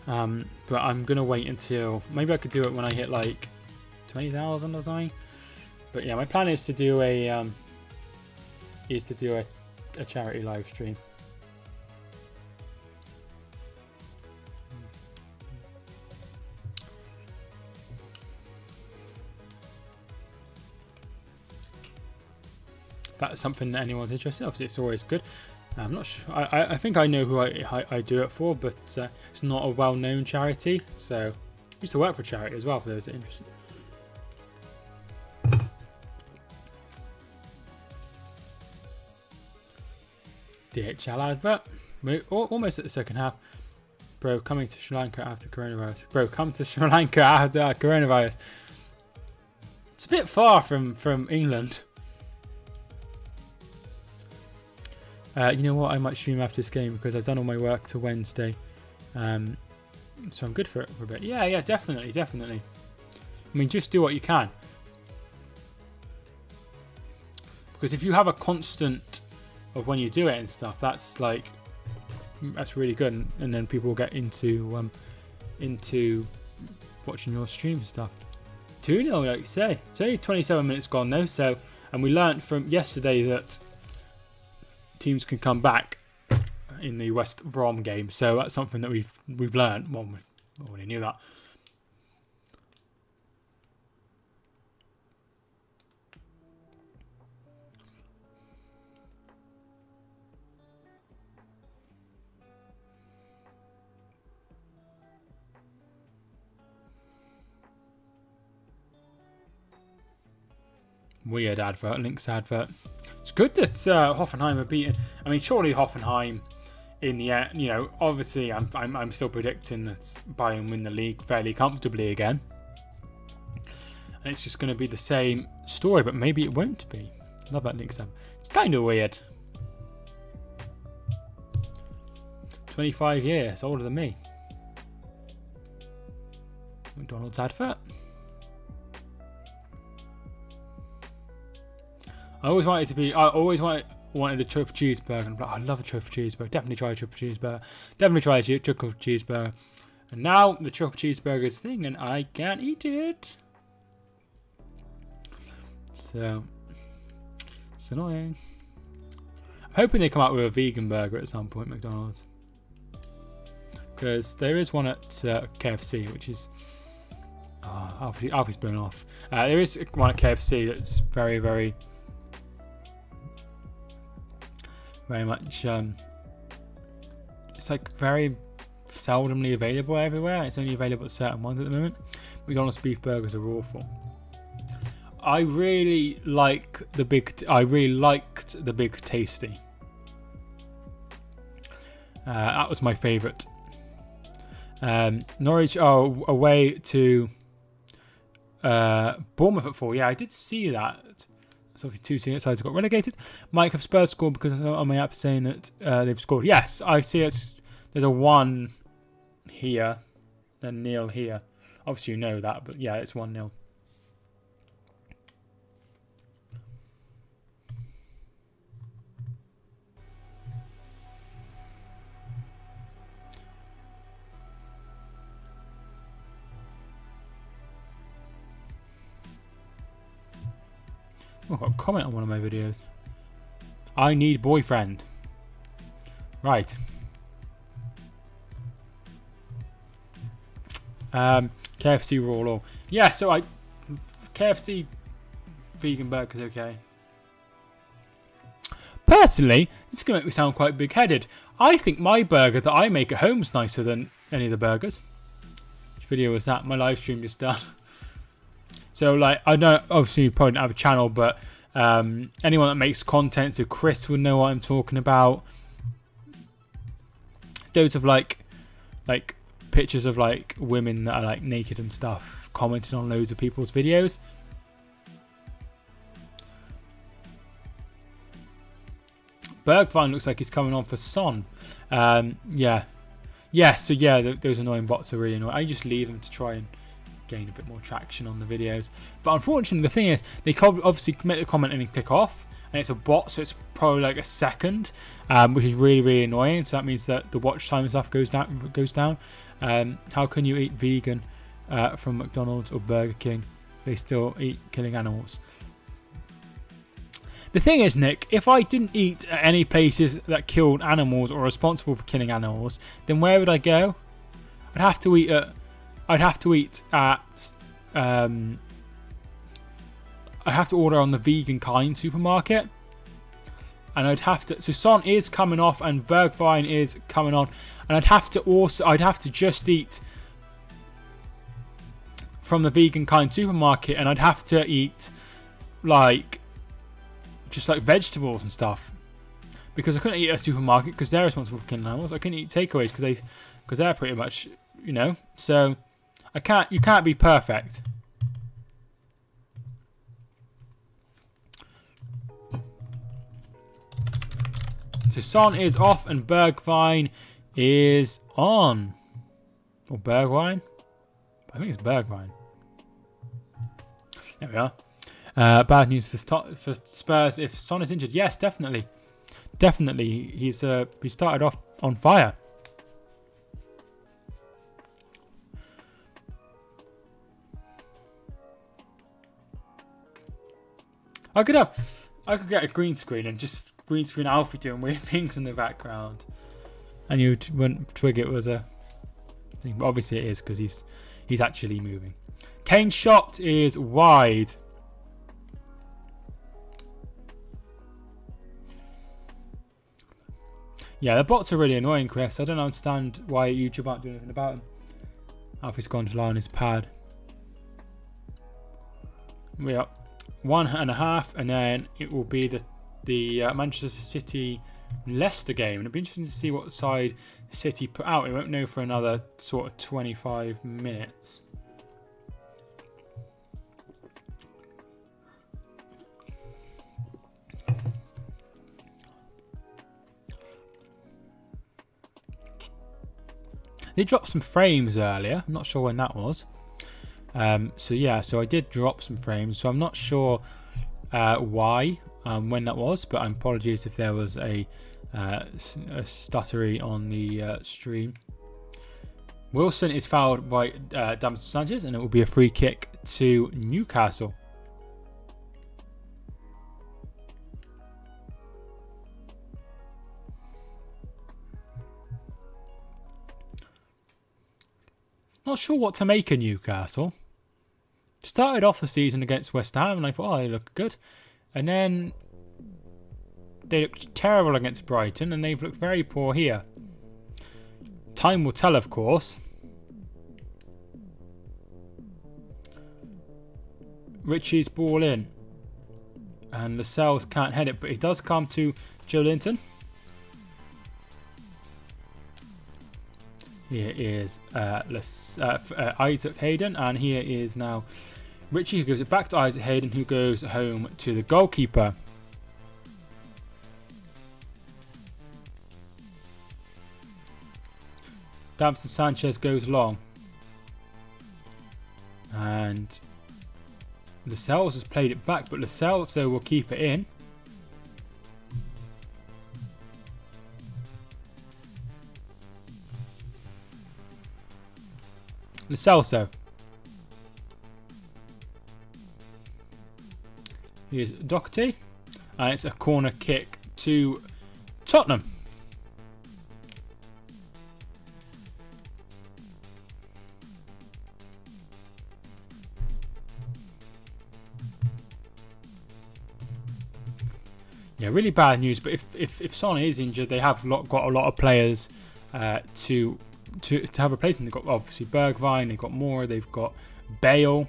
but I'm gonna wait until maybe I could do it when I hit like 20,000 or something. But yeah, my plan is to do a charity live stream. That's something that anyone's interested in. Obviously, it's always good. I'm not sure. I think I know who I do it for, but it's not a well-known charity. So I used to work for a charity as well, for those that are interested. DHL advert. Almost at the second half. Bro, coming to Sri Lanka after coronavirus. Bro, come to Sri Lanka after coronavirus. It's a bit far from England. You know what? I might stream after this game because I've done all my work to Wednesday. So I'm good for it for a bit. Yeah, definitely. I mean, just do what you can. Because if you have a constant of when you do it and stuff, that's really good. And then people will get into watching your streams and stuff. 2-0, like you say. It's only 27 minutes gone though. So, and we learnt from yesterday that teams can come back in the West Brom game, so that's something that we've learned. Well, we already knew that. Weird advert, Link's advert. It's good that Hoffenheim are beaten. I mean, surely Hoffenheim, in the end, you know, obviously I'm still predicting that Bayern win the league fairly comfortably again. And it's just going to be the same story, but maybe it won't be. Love that Link's advert. It's kind of weird. 25 years, older than me. McDonald's advert. I always wanted to be. I always wanted a triple cheeseburger. And I'm like, I love a triple cheeseburger. Definitely try a triple cheeseburger. Definitely try a triple cheeseburger. And now the triple cheeseburger is a thing, and I can't eat it. So it's annoying. I'm hoping they come out with a vegan burger at some point, McDonald's. Because there is one at KFC, which is Alfie's blown off. There is one at KFC that's very, very, very much. It's like very seldomly available everywhere. It's only available at certain ones at the moment. McDonald's beef burgers are awful. I really liked the Big Tasty. That was my favourite. Norwich are away to Bournemouth at 4. Yeah, I did see that. So obviously 2 sides got relegated. Mike, have Spurs scored? Because on my app saying that they've scored. Yes, I see it's there's a 1 here, then nil here. Obviously you know that, but yeah, it's 1-0. I've got a comment on one of my videos. I need boyfriend. Right. KFC raw law. Yeah, so KFC vegan burger is okay. Personally, this is going to make me sound quite big-headed. I think my burger that I make at home is nicer than any of the burgers. Which video was that? My live stream just done. So, like, I know, obviously, you probably don't have a channel, but anyone that makes content, so Chris would know what I'm talking about. Loads of, like pictures of, like, women that are, like, naked and stuff, commenting on loads of people's videos. Bergvine looks like he's coming on for Son. Yeah. Yeah, so, yeah, those annoying bots are really annoying. I just leave them to try and gain a bit more traction on the videos, but unfortunately the thing is they obviously make the comment and then click off, and it's a bot, so it's probably like a second, which is really, really annoying. So that means that the watch time and stuff goes down. How can you eat vegan from McDonald's or Burger King? They still eat killing animals. The thing is, Nick, if I didn't eat at any places that killed animals or are responsible for killing animals, then where would I go? I'd have to eat at I'd have to order on the vegan kind supermarket, and I'd have to. So Son is coming off, and Bergvine is coming on, and I'd have to just eat from the vegan kind supermarket, and I'd have to eat just like vegetables and stuff, because I couldn't eat at a supermarket because they're responsible for killing animals. I couldn't eat takeaways because they're pretty much, you know, so. You can't be perfect. So Son is off and Bergvine is on. Or Bergwine? I think it's Bergvine. There we are. Bad news for Spurs if Son is injured. Yes, definitely. Definitely. He started off on fire. I could get a green screen and just green screen Alfie doing weird things in the background, and you wouldn't twig it was a thing. But obviously it is because he's actually moving. Kane's shot is wide. Yeah, the bots are really annoying, Chris. I don't understand why YouTube aren't doing anything about them. Alfie's gone to lie on his pad. 1.5, and then it will be the Manchester City Leicester game, and it'll be interesting to see what side City put out. We won't know for another sort of 25 minutes. They dropped some frames earlier. I'm not sure when that was. So I did drop some frames. So I'm not sure why, when that was, but apologies if there was a stuttery on the stream. Wilson is fouled by Davinson Sanchez, and it will be a free kick to Newcastle. Not sure what to make of Newcastle. Started off the season against West Ham and I thought, they look good. And then they looked terrible against Brighton and they've looked very poor here. Time will tell, of course. Richie's ball in. And Lascelles can't head it, but it does come to Joe Linton. Here is Isaac Hayden, and here is now Richie, who gives it back to Isaac Hayden, who goes home to the goalkeeper. Davinson Sanchez goes long, and Lascelles has played it back, but Lascelles will keep it in. Lo Celso. Here's Doherty. And it's a corner kick to Tottenham. Yeah, really bad news. But if Son is injured, they have got a lot of players to have a replacement. They've got obviously Bergwijn, they've got Moura, they've got Bale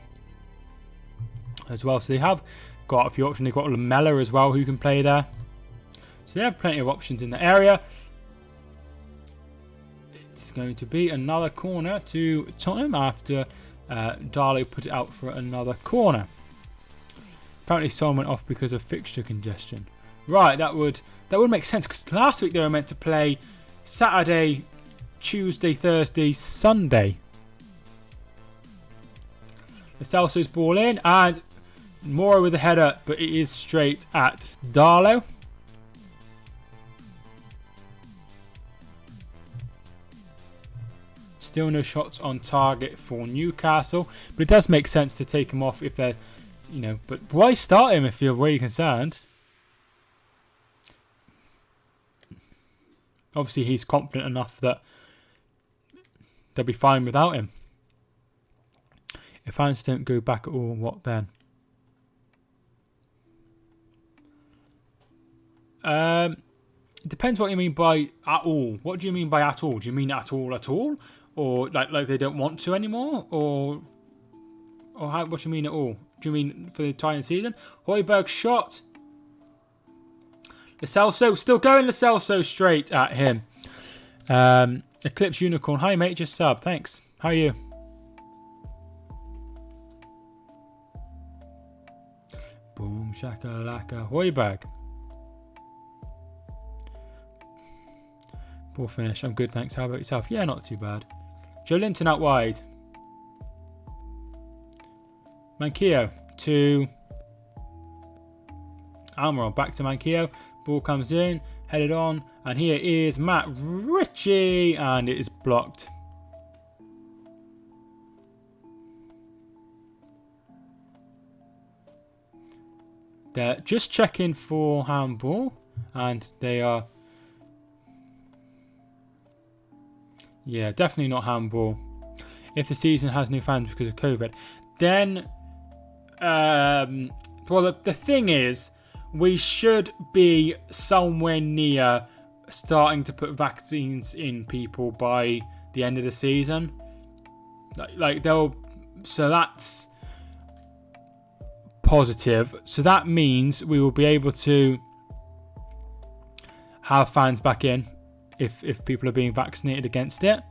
as well. So they have got a few options. They've got Lamella as well who can play there. So they have plenty of options in the area. It's going to be another corner to Tottenham after Darlow put it out for another corner. Apparently Son went off because of fixture congestion. Right, that would make sense because last week they were meant to play Saturday, Tuesday, Thursday, Sunday. Lascelso's ball in and Moura with a header, but it is straight at Darlow. Still no shots on target for Newcastle, but it does make sense to take him off if they're, but why start him if you're really concerned? Obviously, he's confident enough that they'll be fine without him. If fans don't go back at all, what then? It depends what you mean by at all. What do you mean by at all? Do you mean at all? Or like they don't want to anymore? Or how, what do you mean at all? Do you mean for the entire season? Højbjerg shot. Lo Celso still going. Lo Celso straight at him. Eclipse Unicorn. Hi mate, just sub. Thanks. How are you? Boom shakalaka. Højbjerg. Ball finish. I'm good, thanks. How about yourself? Yeah, not too bad. Joe Linton out wide. Manquillo to Almiron. Back to Manquillo. Ball comes in, headed on, and here is Matt Ritchie, and it is blocked. They're just checking for handball, and they are. Yeah, definitely not handball. If the season has no fans because of COVID, then, well, the thing is, we should be somewhere near starting to put vaccines in people by the end of the season. So that's positive. So that means we will be able to have fans back in if people are being vaccinated against it.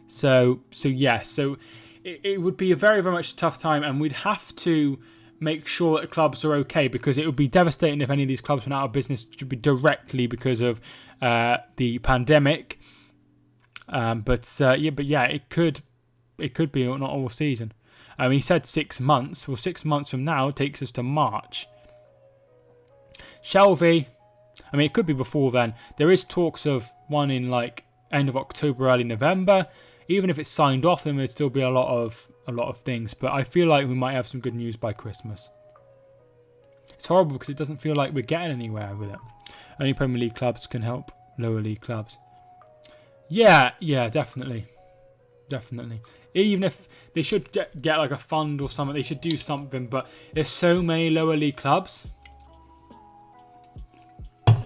So yes. So it would be a very, very much tough time, and we'd have to make sure that clubs are okay, because it would be devastating if any of these clubs went out of business directly because of the pandemic. But it could be not all season. He said 6 months. Well, 6 months from now takes us to March. Shelby, it could be before then. There is talks of one in like end of October, early November. Even if it's signed off, then there'd still be a lot of things. But I feel like we might have some good news by Christmas. It's horrible because it doesn't feel like we're getting anywhere with it. Only Premier League clubs can help lower league clubs. Yeah, definitely. Even if they should get like a fund or something, they should do something. But there's so many lower league clubs. A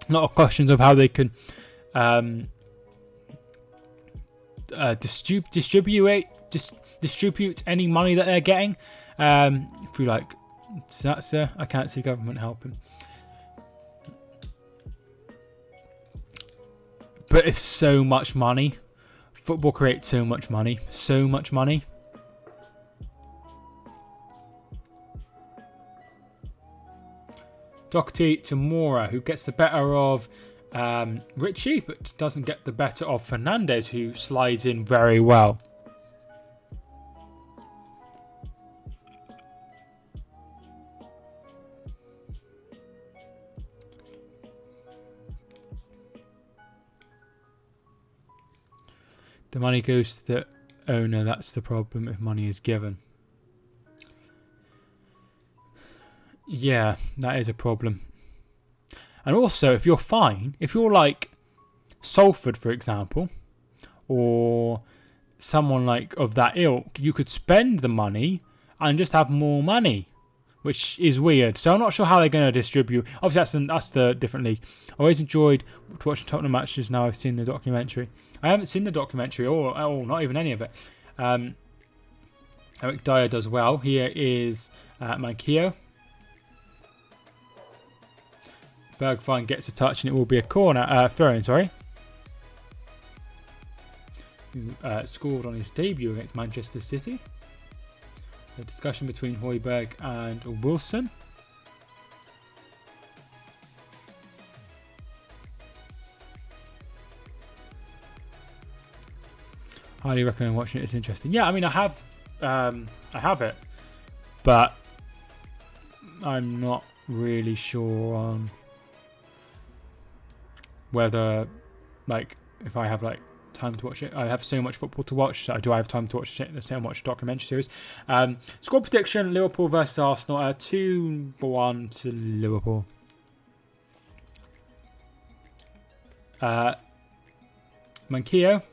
lot of questions of how they can distribute any money that they're getting through like SATSA. I can't see government helping, but it's so much money. Football creates so much money. Doherty to Moura, who gets the better of Richie, but doesn't get the better of Fernandez, who slides in very well. The money goes to the owner. That's the problem if money is given. Yeah, that is a problem. And also, if you're like Salford, for example, or someone like of that ilk, you could spend the money and just have more money, which is weird. So I'm not sure how they're going to distribute. Obviously, that's the different league. I always enjoyed watching Tottenham matches. Now I've seen the documentary. I haven't seen the documentary or not even any of it. Eric Dyer does well. Here is Manquillo. Bergvine gets a touch and it will be a corner. Throw-in, sorry. Who scored on his debut against Manchester City. A discussion between Højbjerg and Wilson. Highly recommend watching it. It's interesting. Yeah, I have it, but I'm not really sure on whether, like, if I have like time to watch it. I have so much football to watch. So do I have time to watch it? So much documentary series. Score prediction: Liverpool versus Arsenal. 2-1 to Liverpool. Manquillo.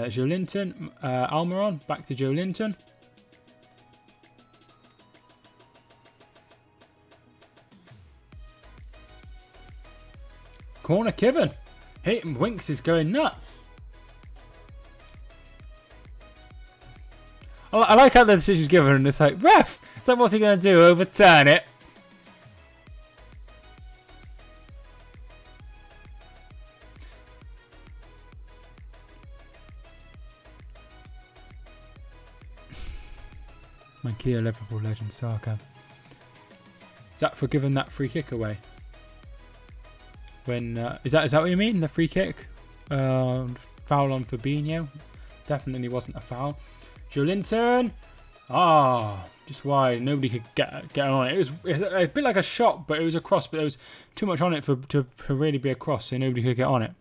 Joe Linton, Almiron, back to Joe Linton. Corner Kevin. Hey, Winks is going nuts. I like how the decision's given and it's like, ref! It's like, what's he going to do? Overturn it? Manquillo, Liverpool legend, Saka. Is that for giving that free kick away? When is that what you mean? The free kick? Foul on Fabinho. Definitely wasn't a foul. Joelinton. Just wide. Nobody could get on it. It was a bit like a shot, but it was a cross. But there was too much on it to really be a cross, so nobody could get on it.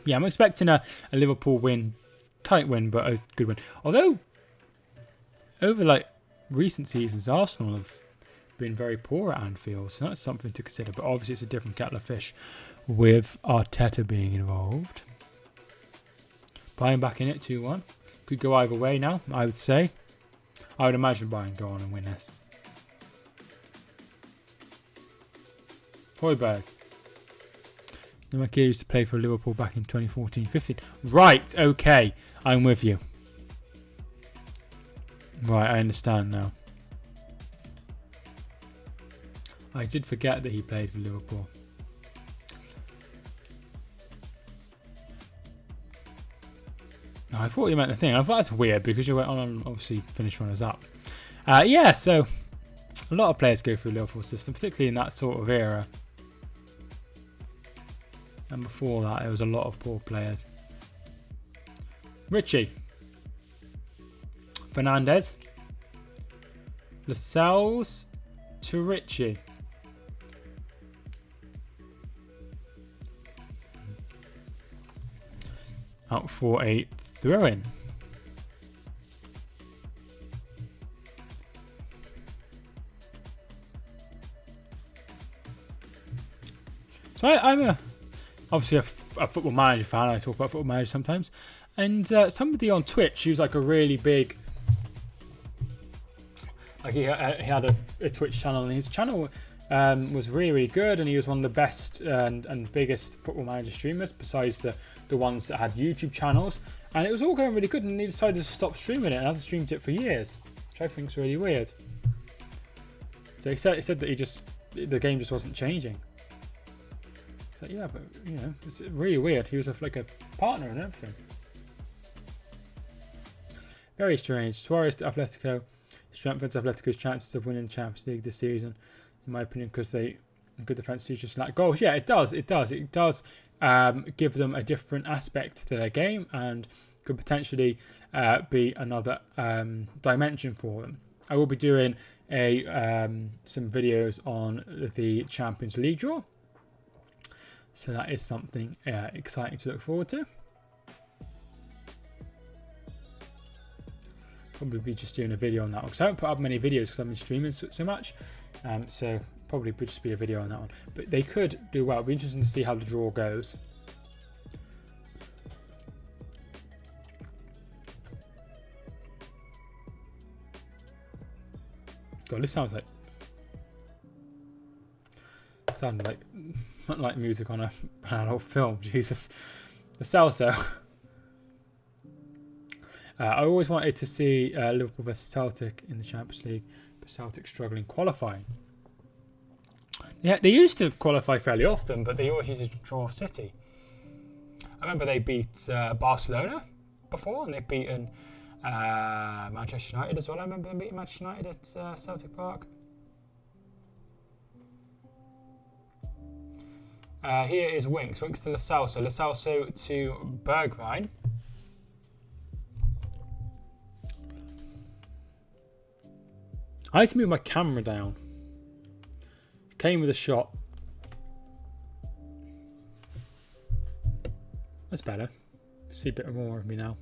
Yeah, I'm expecting a Liverpool win, tight win, but a good win. Although over like recent seasons, Arsenal have been very poor at Anfield, so that's something to consider. But obviously, it's a different kettle of fish with Arteta being involved. Bayern back in it, 2-1. Could go either way now, I would say. I would imagine Bayern go on and win this. Højbjerg. Manquillo used to play for Liverpool back in 2014-15. Right, okay, I'm with you. Right, I understand now. I did forget that he played for Liverpool. No, I thought you meant the thing. I thought that's weird because you went on and obviously finished runners up. Yeah, so a lot of players go through the Liverpool system, particularly in that sort of era. And before that, there was a lot of poor players. Richie. Fernandez. Lascelles to Richie. Out for a throw-in. So I'm obviously a Football Manager fan. I talk about Football Manager sometimes. And somebody on Twitch who's like a really big... Like he had a Twitch channel, and his channel was really, really good, and he was one of the best and biggest Football Manager streamers besides the ones that had YouTube channels, and it was all going really good, and he decided to stop streaming it and hasn't streamed it for years, which I think is really weird. So he said that the game just wasn't changing. So yeah, but you know, it's really weird. He was like a partner and everything. Very strange. Suarez to Atletico strengthens Atletico's chances of winning the Champions League this season, in my opinion, because they good defense teachers lack goals. Yeah, it does. It does give them a different aspect to their game and could potentially be another dimension for them. I will be doing some videos on the Champions League draw, so that is something exciting to look forward to. Probably be just doing a video on that one because I haven't put up many videos because I've been streaming so much, so probably would just be a video on that one. But they could do well. It'll be interesting to see how the draw goes. God, this sounds like music on an old film. Jesus, the salsa. I always wanted to see Liverpool versus Celtic in the Champions League, but Celtic struggling qualifying. Yeah, they used to qualify fairly often, but they always used to draw City. I remember they beat Barcelona before, and they've beaten Manchester United as well. I remember them beating Manchester United at Celtic Park. Here is Winks. Winks to Lascelles. So Lascelles to Bergwijn. I need to move my camera down. Kane with a shot. That's better. See a bit more of me now.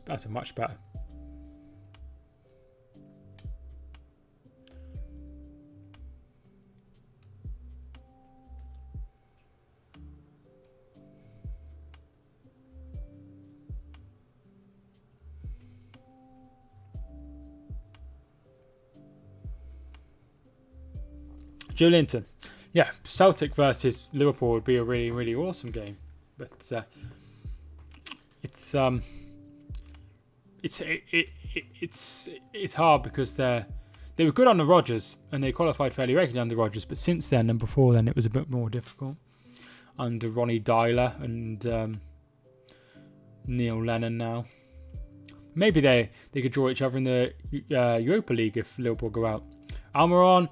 That's much better. Joe Linton. Yeah, Celtic versus Liverpool would be a really, really awesome game. But it's hard because they were good on the Rodgers and they qualified fairly regularly under Rodgers, but since then and before then it was a bit more difficult under Ronnie Dyler and Neil Lennon now. Maybe they could draw each other in the Europa League if Liverpool go out. Almiron.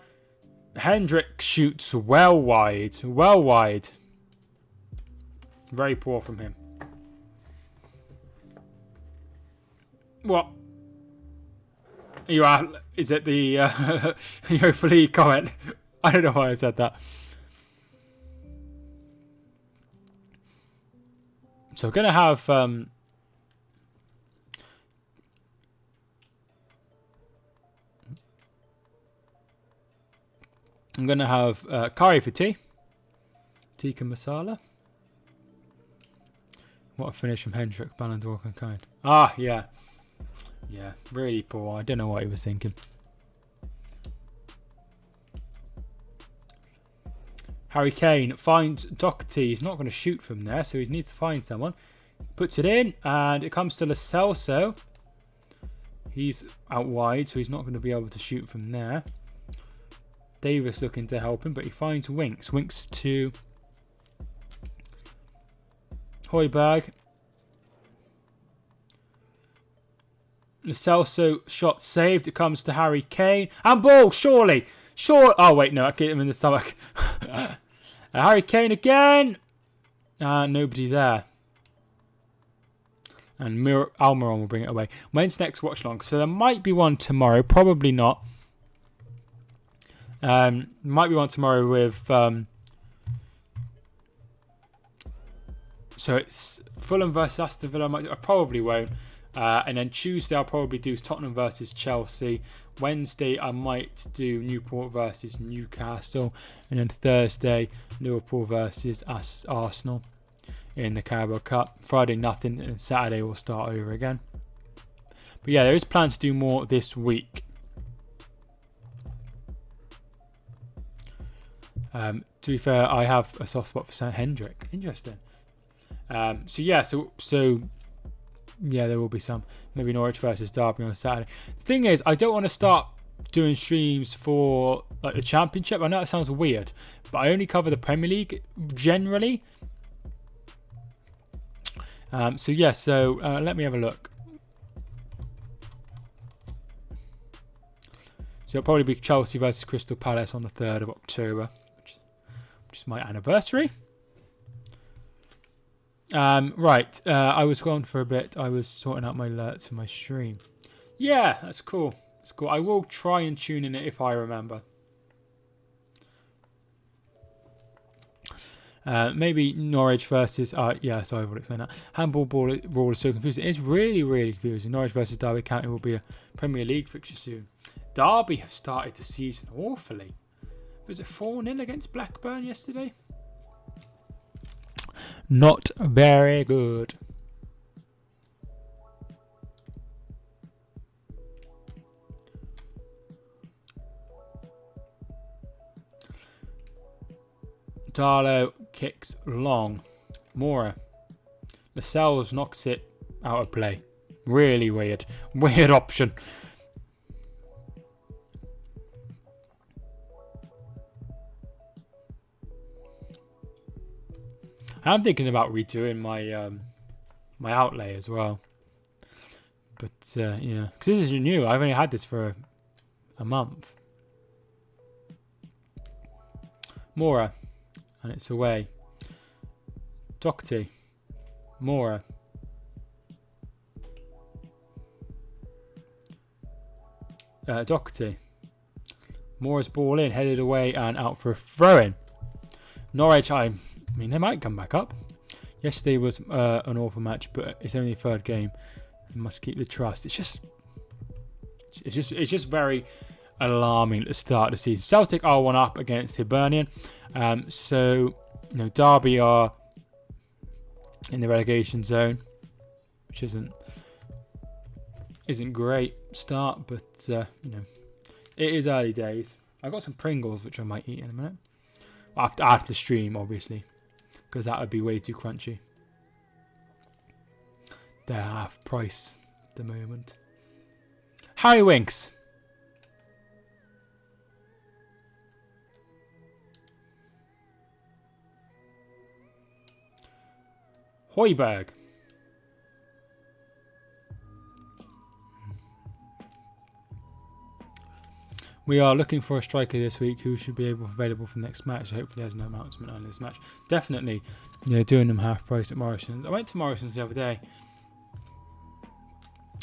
Hendrick shoots well wide. Very poor from him. What? Is it the Europa League comment? I don't know why I said that. So we're going to have... I'm going to have curry for tea. Tikka masala. What a finish from Hendrick, Ballon d'Or and Kane. Ah, yeah. Yeah, really poor. I don't know what he was thinking. Harry Kane finds Doherty. He's not going to shoot from there, so he needs to find someone. Puts it in, and it comes to Lo Celso. He's out wide, so he's not going to be able to shoot from there. Davis looking to help him, but he finds Winks. Winks to Højbjerg. Lo Celso shot saved. It comes to Harry Kane. And ball, surely. Sure. Oh, wait, no, I hit him in the stomach. Harry Kane again. Nobody there. And Almiron will bring it away. When's next watch-along? So there might be one tomorrow. Probably not. Might be one tomorrow with... so it's Fulham versus Aston Villa. I probably won't. And then Tuesday I'll probably do Tottenham versus Chelsea. Wednesday I might do Newport versus Newcastle. And then Thursday Liverpool versus Arsenal in the Carabao Cup. Friday nothing, and Saturday we'll start over again. But yeah, there is plans to do more this week. To be fair, I have a soft spot for St. Hendrick. Interesting. So yeah, there will be some. Maybe Norwich versus Derby on Saturday. The thing is, I don't want to start doing streams for like the Championship. I know it sounds weird, but I only cover the Premier League generally. So let me have a look. So it'll probably be Chelsea versus Crystal Palace on the 3rd of October, which is my anniversary. Right, I was gone for a bit. I was sorting out my alerts for my stream. Yeah, that's cool. That's cool. I will try and tune in it if I remember. Maybe Norwich versus... yeah, sorry, I will explain that. Handball rule is so confusing. It's really, really confusing. Norwich versus Derby County will be a Premier League fixture soon. Derby have started the season awfully. Was it 4-0 against Blackburn yesterday? Not very good. Darlow kicks long. Moura. Lascelles knocks it out of play. Really weird. Weird option. I'm thinking about redoing my my outlay as well. But yeah, because this is new. I've only had this for a month. Moura. And it's away. Doherty. Moura. Doherty. Moura's ball in, headed away and out for a throw-in. Norwich, I mean, they might come back up. Yesterday was an awful match, but it's only the 3rd game. They must keep the trust. It's just very alarming at the start of the season. Celtic are 1 up against Hibernian. So, you know, Derby are in the relegation zone, which isn't great start, but you know, it is early days. I've got some Pringles which I might eat in a minute after the stream, obviously, because that would be way too crunchy. They're half price at the moment. Harry Winks. Højbjerg. We are looking for a striker this week who should be available for the next match. Hopefully there's no announcement on this match. Definitely, you know, doing them half price at Morrison's. I went to Morrison's the other day.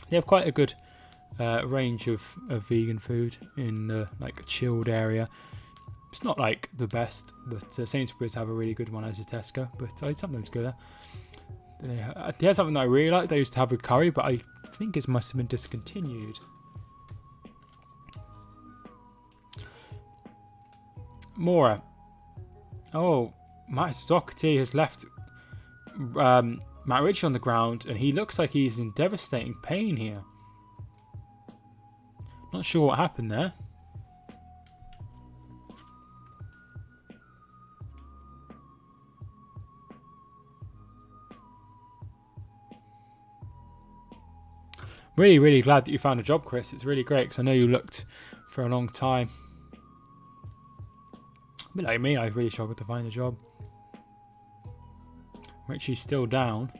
They have quite a good range of vegan food in the like chilled area. It's not like the best, but Sainsbury's have a really good one as a Tesco. But I sometimes go there. They had something that I really liked. They used to have with curry, but I think it must have been discontinued. Moura. Oh, Matt Doherty has left Matt Ritchie on the ground, and he looks like he's in devastating pain here. Not sure what happened there. Really, really glad that you found a job, Chris. It's really great because I know you looked for a long time. A bit like me, I really struggled to find a job. Richie's still down.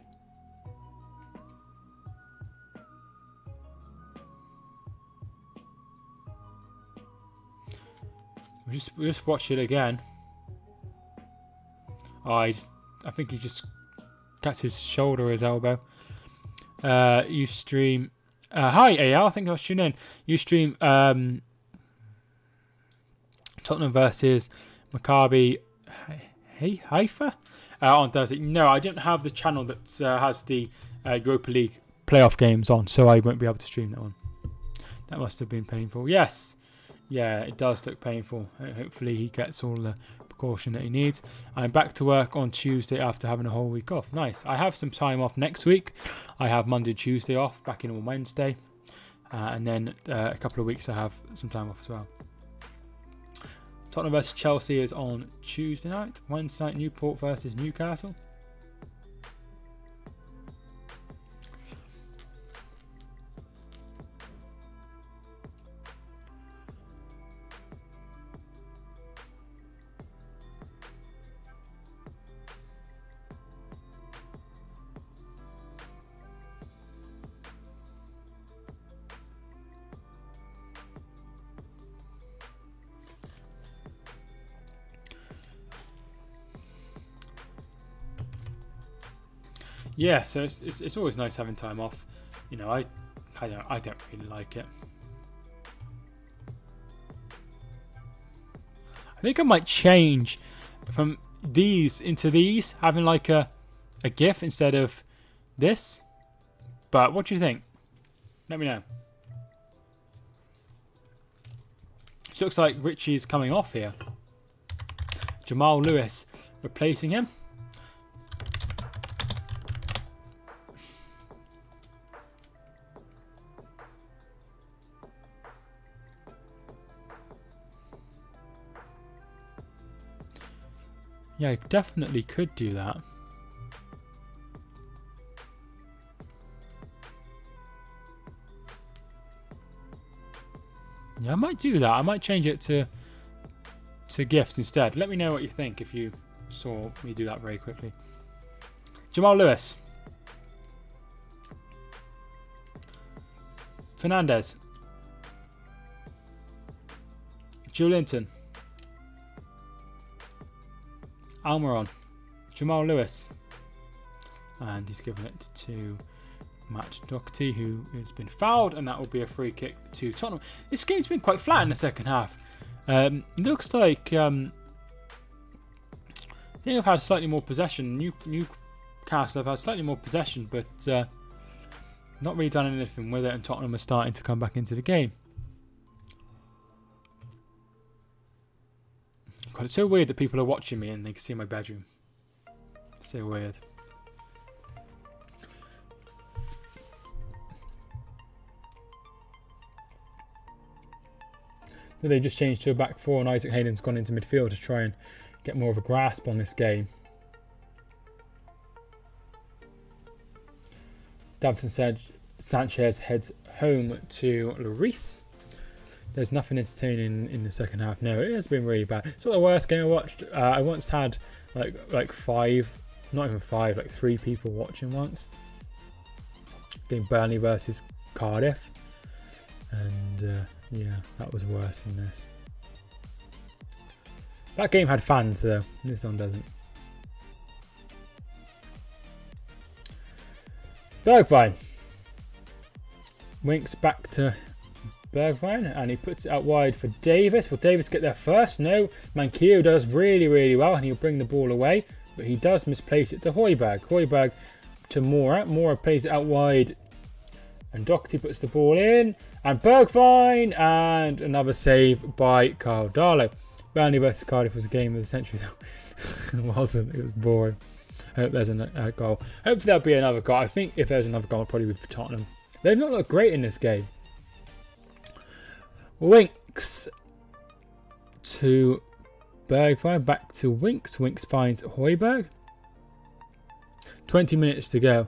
We'll just watch it again. Oh, I think he just got his shoulder or his elbow. You stream. Hi, AL. I think I was tuning in. You stream Tottenham versus Maccabi Haifa on Thursday. No, I don't have the channel that has the Europa League playoff games on, so I won't be able to stream that one. That must have been painful. Yes. Yeah, it does look painful. Hopefully he gets all the precaution that he needs. I'm back to work on Tuesday after having a whole week off. Nice. I have some time off next week. I have Monday, Tuesday off, back in on Wednesday. And then a couple of weeks I have some time off as well. Tottenham versus Chelsea is on Tuesday night. Wednesday night, Newport versus Newcastle. Yeah, so it's always nice having time off. You know, I don't really like it. I think I might change from these into these, having like a GIF instead of this. But what do you think? Let me know. It looks like Richie's coming off here. Jamal Lewis replacing him. Yeah, I definitely could do that. Yeah, I might do that. I might change it to GIFs instead. Let me know what you think if you saw me do that very quickly. Jamal Lewis. Fernandez. Julianton. Almiron, Jamal Lewis, and he's given it to Matt Doherty, who has been fouled, and that will be a free kick to Tottenham. This game's been quite flat in the second half. Looks like I think I've had slightly more possession. Newcastle have had slightly more possession, but not really done anything with it, and Tottenham are starting to come back into the game. God, it's so weird that people are watching me and they can see my bedroom. It's so weird. They just changed to a back four and Isaac Hayden's gone into midfield to try and get more of a grasp on this game. Davison said Sanchez heads home to Lloris. There's nothing entertaining in the second half. No, it has been really bad. It's not the worst game I watched. I once had like five, not even five, like 3 people watching once. Game Burnley versus Cardiff. And yeah, that was worse than this. That game had fans though. This one doesn't. Bergwijn. Winks back to Bergwijn, and he puts it out wide for Davis. Will Davis get there first? No. Manquillo does really, really well, and he'll bring the ball away, but he does misplace it to Højbjerg. Højbjerg to Moura. Moura plays it out wide, and Doherty puts the ball in, and Bergwijn, and another save by Carl Darlow. Burnley versus Cardiff was a game of the century, though. It wasn't. It was boring. I hope there's a goal. Hopefully there'll be another goal. I think if there's another goal, it'll probably be for Tottenham. They've not looked great in this game. Winks to Bergwijn, back to Winks. Winks finds Højbjerg. 20 minutes to go.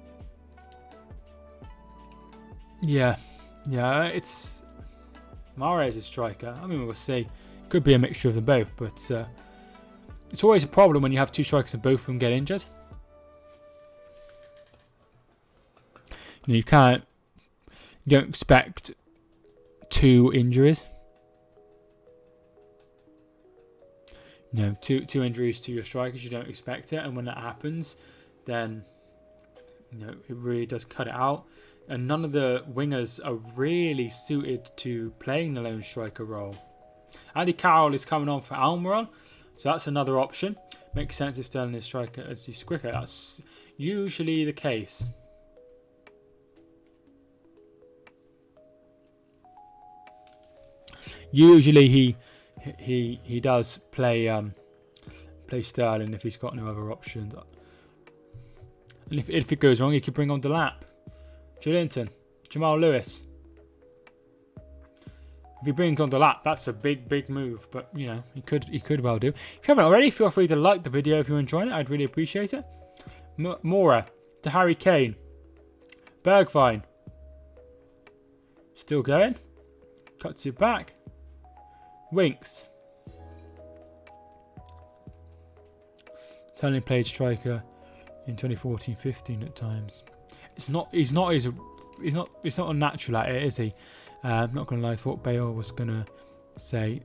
Yeah, it's Mahrez is striker. I mean, we'll see. Could be a mixture of them both, but it's always a problem when you have two strikers and both of them get injured. You don't expect 2 injuries. Two injuries to your strikers, you don't expect it, and when that happens, then it really does cut it out. And none of the wingers are really suited to playing the lone striker role. Andy Carroll is coming on for Almiron, so that's another option. Makes sense if Sterling is striker as he's quicker. That's usually the case. Usually he does play Sterling if he's got no other options. And if it goes wrong, he could bring on Delap, Joelinton, Jamal Lewis. If he brings on Delap, that's a big move. But he could well do. If you haven't already, feel free to like the video if you're enjoying it. I'd really appreciate it. Moura to Harry Kane, Bergwijn, still going. Cuts you back. Winks. He's only played striker in 2014-15 at times. He's not unnatural at it, is he? I'm not gonna lie, I thought Bale was gonna say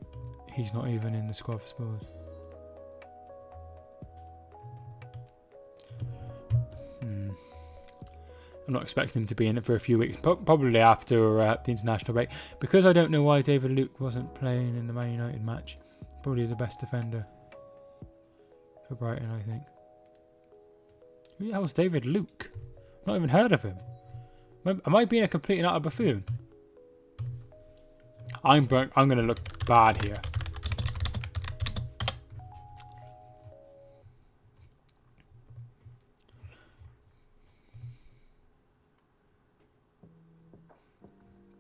he's not even in the squad for Spurs. I'm not expecting him to be in it for a few weeks, probably after the international break, because I don't know why David Luke wasn't playing in the Man United match. Probably the best defender for Brighton, I think. Who the hell's David Luke? Not even heard of him. Am I being a complete and utter buffoon? I'm going to look bad here.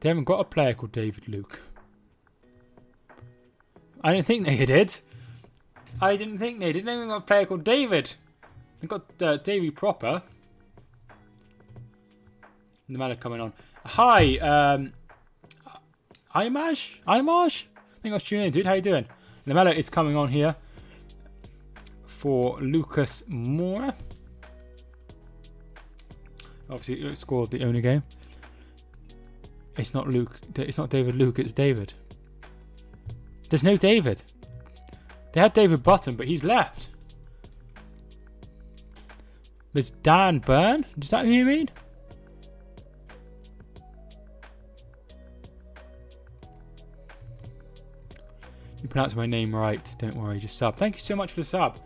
They haven't got a player called David Luke. I didn't think they did. They didn't even got a player called David. They've got Davy Proper. The man coming on. Hi, Imaj? I think I was tuning in, dude. How you doing? Lamella is coming on here for Lucas Moura. Obviously, it scored the only game. It's not Luke. It's not David Luke. It's David. There's no David. They had David Button, but he's left. There's Dan Byrne. Is that who you mean? You pronounce my name right. Don't worry. Just sub. Thank you so much for the sub.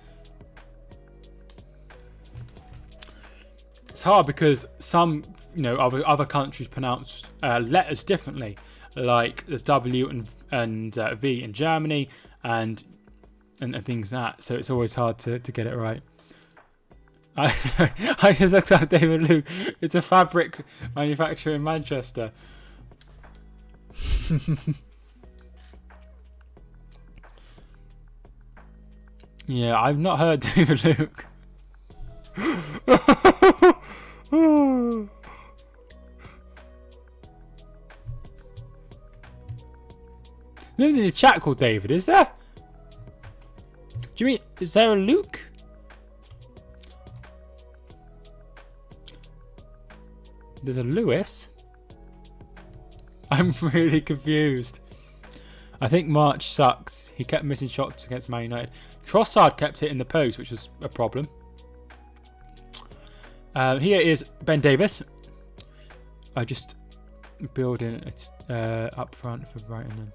It's hard because some, other countries pronounce letters differently, like the W and V in Germany and things like that. So it's always hard to get it right. I just looked at David Luke. It's a fabric manufacturer in Manchester. Yeah, I've not heard David Luke. There's in the chat called David, is there? Do you mean, is there a Luke? There's a Lewis? I'm really confused. I think March sucks. He kept missing shots against Man United. Trossard kept hitting the post, which was a problem. Here is Ben Davis. I just building it up front for Brighton.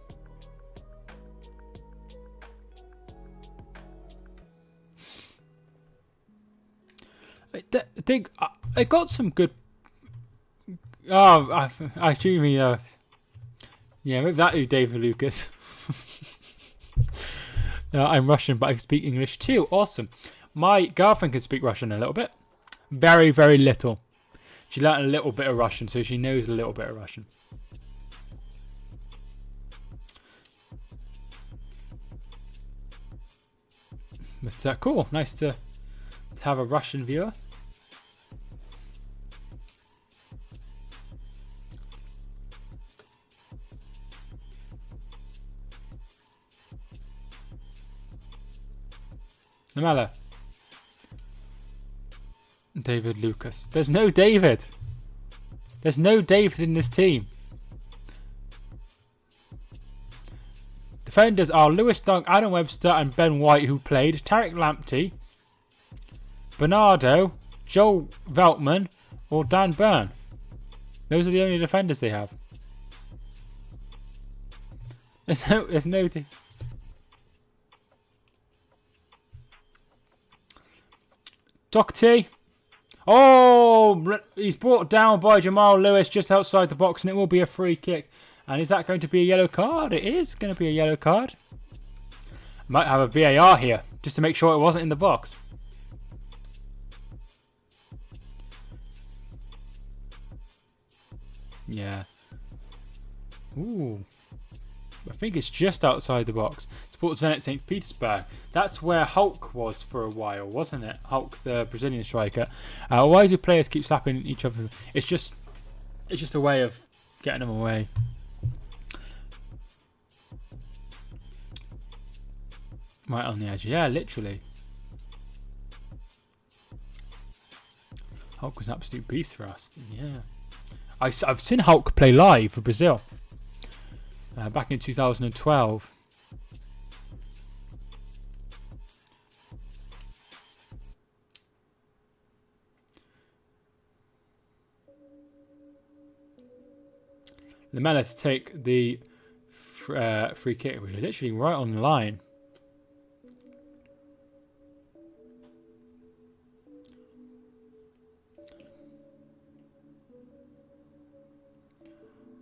I think I got some good. Oh, I assume he. Yeah, maybe that is David Lucas. I'm Russian, but I can speak English too. Awesome. My girlfriend can speak Russian a little bit. Very, very little. She learned a little bit of Russian, so she knows a little bit of Russian. But cool. Nice to have a Russian viewer. Lamella. David Lucas. There's no David. There's no David in this team. Defenders are Lewis Dunk, Adam Webster and Ben White, who played. Tarek Lamptey, Bernardo, Joel Veltman or Dan Byrne. Those are the only defenders they have. There's no Doherty. Oh, he's brought down by Jamal Lewis just outside the box, and it will be a free kick. And is that going to be a yellow card? It is going to be a yellow card. Might have a VAR here, just to make sure it wasn't in the box. Yeah. Ooh. I think it's just outside the box. Sports Zenit St. Petersburg. That's where Hulk was for a while, wasn't it? Hulk, the Brazilian striker. Why do players keep slapping each other? It's just a way of getting them away. Right on the edge. Yeah, literally. Hulk was an absolute beast for us. Yeah. I've seen Hulk play live for Brazil. Back in 2012. Lamella to take the free kick, which is literally right on the line.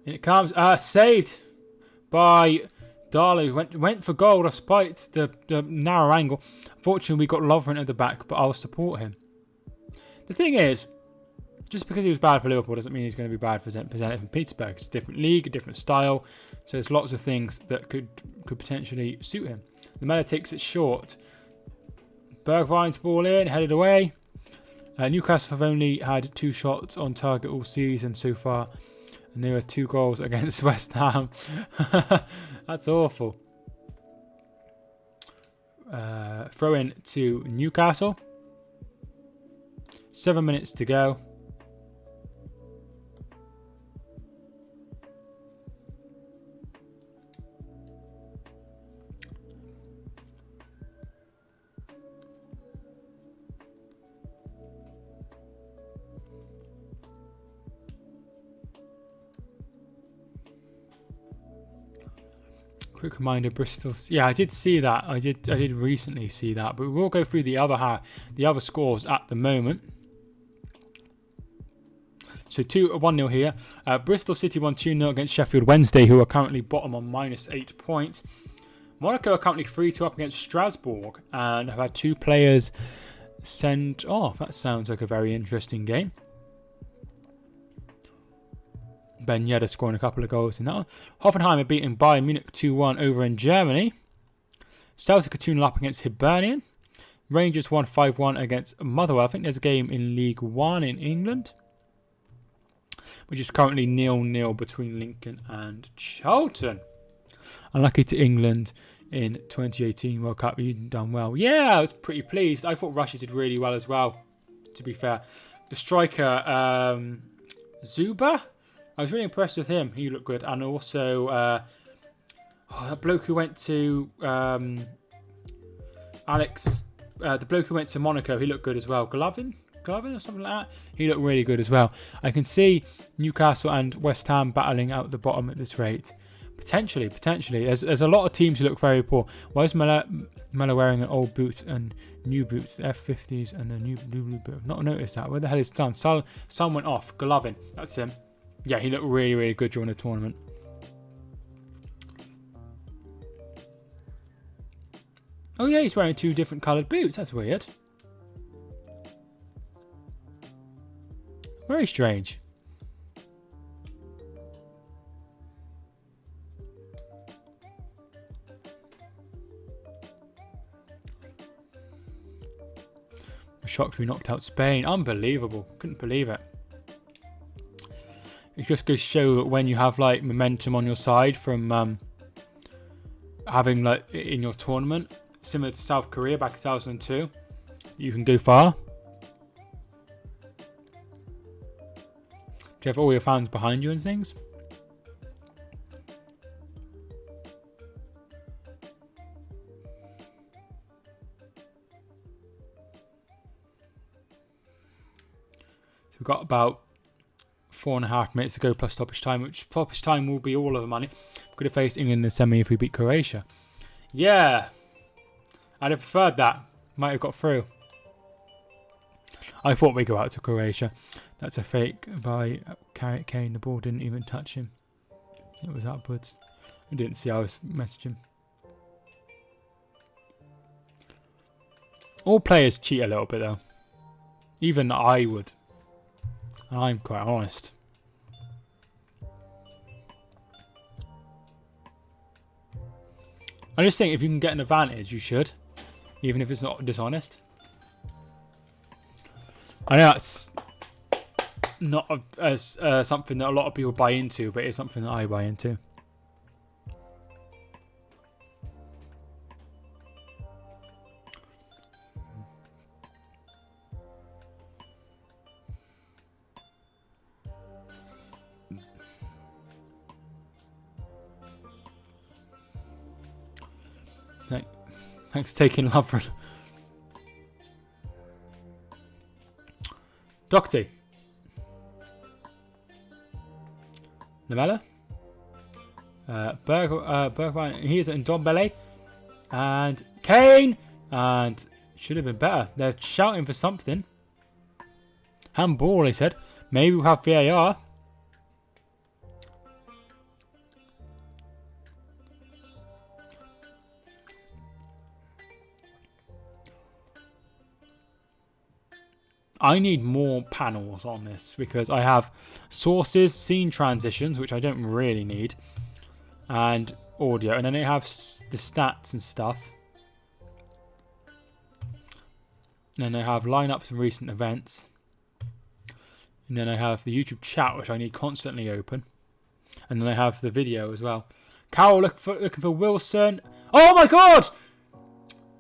And it comes, saved by Darlow. Went for goal despite the narrow angle. Unfortunately, we got Lovren at the back, but I'll support him. The thing is, just because he was bad for Liverpool doesn't mean he's going to be bad for Zenit Petersburg. It's a different league, a different style. So there's lots of things that could potentially suit him. Lamella takes it short. Bergwijn's ball in, headed away. Newcastle have only had 2 shots on target all season so far. And there were 2 goals against West Ham. That's awful. Throw in to Newcastle. 7 minutes to go. Quick reminder, Bristol. Yeah, I did see that. I did recently see that. But we'll go through the other scores at the moment. So 1-0 here. Bristol City won 2-0 against Sheffield Wednesday, who are currently bottom on -8 points. Monaco are currently 3-2 up against Strasbourg and have had 2 players sent off. That sounds like a very interesting game. Ben Yedder scoring a couple of goals in that one. Hoffenheim are beating Bayern Munich 2-1 over in Germany. Celtic are 2-0 up against Hibernian. Rangers won 5-1 against Motherwell. I think there's a game in League One in England, which is currently 0-0 between Lincoln and Charlton. Unlucky to England in 2018 World Cup. You've done well. Yeah, I was pretty pleased. I thought Russia did really well as well, to be fair. The striker, Zuba, I was really impressed with him. He looked good. And also, that bloke who went to the bloke who went to Monaco, he looked good as well. Glovin or something like that. He looked really good as well. I can see Newcastle and West Ham battling out the bottom at this rate. Potentially. There's a lot of teams who look very poor. Why is Mella wearing an old boot and new boots? The F50s and the new blue boot. I've not noticed that. Where the hell is Sun? Sun went off. Glovin. That's him. Yeah, he looked really, really good during the tournament. Oh yeah, he's wearing 2 different coloured boots. That's weird. Very strange. I'm shocked we knocked out Spain. Unbelievable. Couldn't believe it. It just goes to show that when you have like momentum on your side from having like in your tournament, similar to South Korea back in 2002. You can go far. Do you have all your fans behind you and things? So we've got about 4.5 minutes to go plus stoppage time, which stoppage time will be all of the money. We're going to face England in the semi if we beat Croatia. Yeah, I'd have preferred that. Might have got through. I thought we'd go out to Croatia. That's a fake by Kane. The ball didn't even touch him. It was upwards. I didn't see I was messaging. All players cheat a little bit though. Even I would. I'm quite honest. I just think if you can get an advantage, you should. Even if it's not dishonest. I know that's not as something that a lot of people buy into, but it's something that I buy into. Thanks for taking Lovren. Doherty. Lamella. Bergwijn. Here's Ndombele. And Kane. And should have been better. They're shouting for something. Handball, they said. Maybe we'll have VAR. I need more panels on this because I have sources, scene transitions, which I don't really need, and audio. And then I have the stats and stuff. And then I have lineups and recent events. And then I have the YouTube chat, which I need constantly open. And then I have the video as well. Carroll looking for Wilson. Oh my God!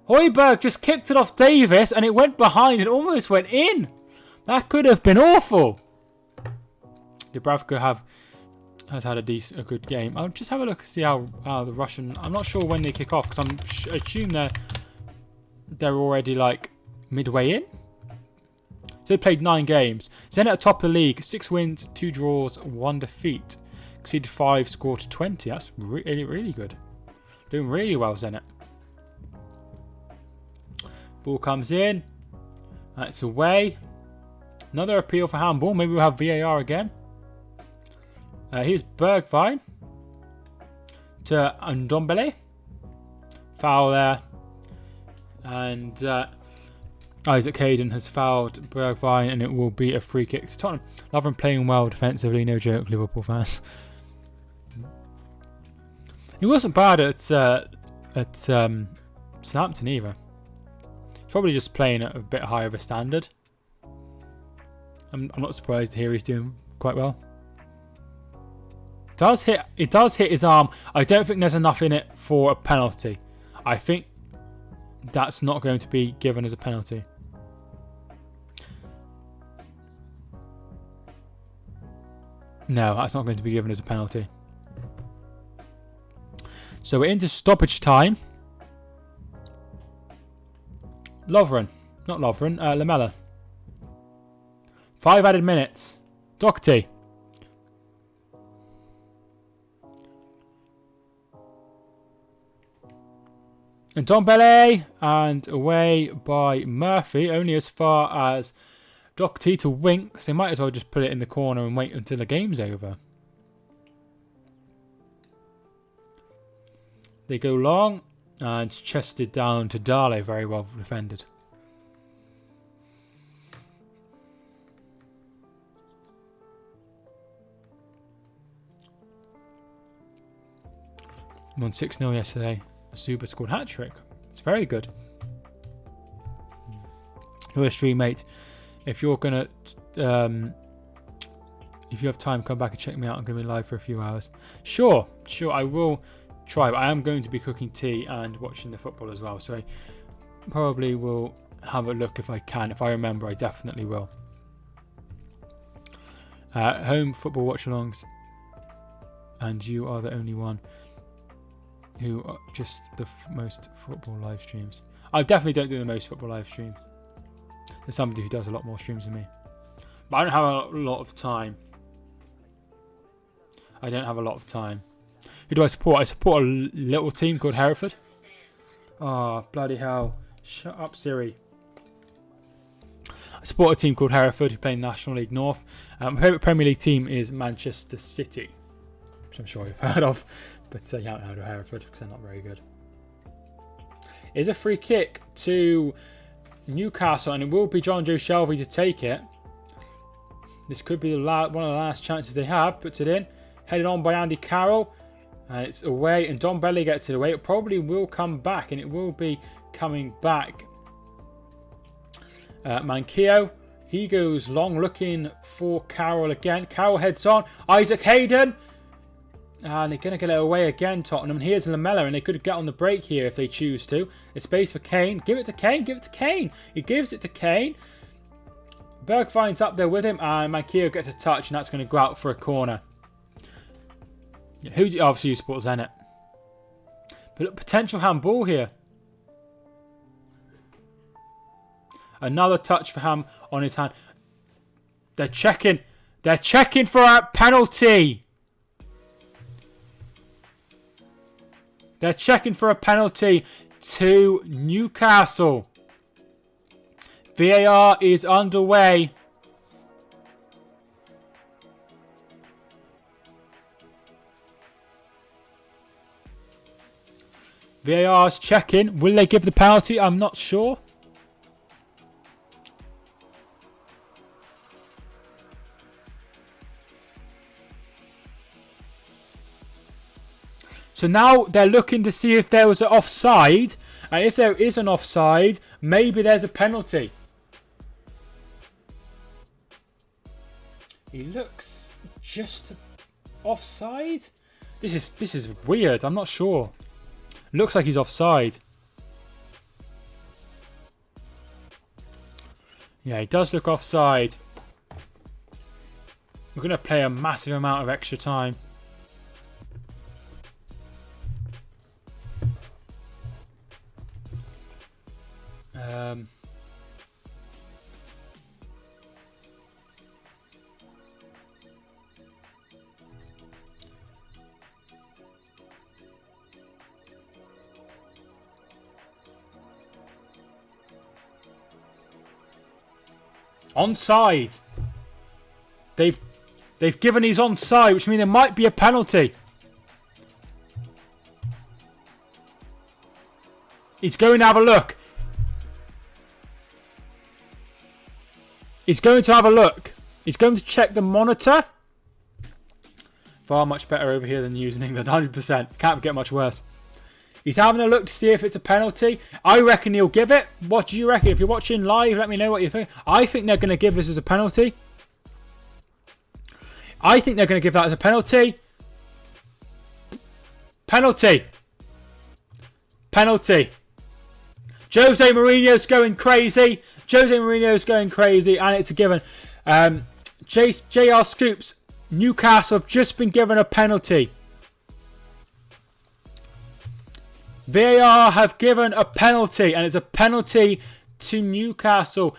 Højbjerg just kicked it off Davis and it went behind and almost went in. That could have been awful. Dubravka has had a good game. I'll just have a look and see how the Russian... I'm not sure when they kick off because I assume they're already like midway in. So they played 9 games. Zenit at top of the league. 6 wins, 2 draws, 1 defeat. Conceded 5, scored 20. That's really, really good. Doing really well, Zenit. Ball comes in. That's away. Another appeal for handball. Maybe we'll have VAR again. Here's Bergwijn to Ndombele. Foul there. And Isaac Hayden has fouled Bergwijn and it will be a free kick to Tottenham. Lovren playing well defensively. No joke, Liverpool fans. He wasn't bad at Southampton either. Probably just playing at a bit higher of a standard. I'm not surprised to hear he's doing quite well. It does hit his arm. I don't think there's enough in it for a penalty. I think that's not going to be given as a penalty. No, that's not going to be given as a penalty. So we're into stoppage time. Lamella. 5 added minutes. Doherty. And Ndombele, and away by Murphy, only as far as Doherty to wink, so they might as well just put it in the corner and wait until the game's over. They go long, and chested down to Dale, very well defended. Won 6-0 yesterday. Super scored hat-trick. It's very good. You're a stream mate. If you're gonna, if you have time, come back and check me out. I'm gonna be live for a few hours. Sure, I will try. But I am going to be cooking tea and watching the football as well. So I probably will have a look if I can. If I remember, I definitely will. Home football watch-alongs. And you are the only one who are just the most football live streams. I definitely don't do the most football live streams. There's somebody who does a lot more streams than me. But I don't have a lot of time. I don't have a lot of time. Who do I support? I support a little team called Hereford. Oh, bloody hell. Shut up, Siri. I support a team called Hereford who play National League North. My favourite Premier League team is Manchester City, which I'm sure you've heard of. But you haven't heard of Hereford because they're not very good. It's a free kick to Newcastle, and it will be John Joe Shelby to take it. This could be one of the last chances they have. Puts it in. Headed on by Andy Carroll. And it's away, and Don Belly gets it away. It probably will come back, and it will be coming back. Manquillo, he goes long, looking for Carroll again. Carroll heads on. Isaac Hayden. And they're going to get it away again, Tottenham. And here's Lamella, and they could get on the break here if they choose to. There's space for Kane. Give it to Kane. Give it to Kane. He gives it to Kane. Bergwijn's up there with him, and Manquillo gets a touch, and that's going to go out for a corner. Who obviously you support Zenit. But potential handball here. Another touch for Ham on his hand. They're checking. They're checking for a penalty. They're checking for a penalty to Newcastle. VAR is underway. VAR's checking. Will they give the penalty? I'm not sure. So now they're looking to see if there was an offside. And if there is an offside, maybe there's a penalty. He looks just offside. This is weird. I'm not sure. Looks like he's offside. Yeah, he does look offside. We're going to play a massive amount of extra time. Onside. They've given he's onside, which means there might be a penalty. He's going to have a look. He's going to have a look. He's going to check the monitor. Far much better over here than using England, 100%. Can't get much worse. He's having a look to see if it's a penalty. I reckon he'll give it. What do you reckon? If you're watching live, let me know what you think. I think they're going to give this as a penalty. I think they're going to give that as a penalty. Penalty. Penalty. Jose Mourinho's going crazy. Jose Mourinho's going crazy, and it's a given. JR Scoops, Newcastle have just been given a penalty. VAR have given a penalty, and it's a penalty to Newcastle.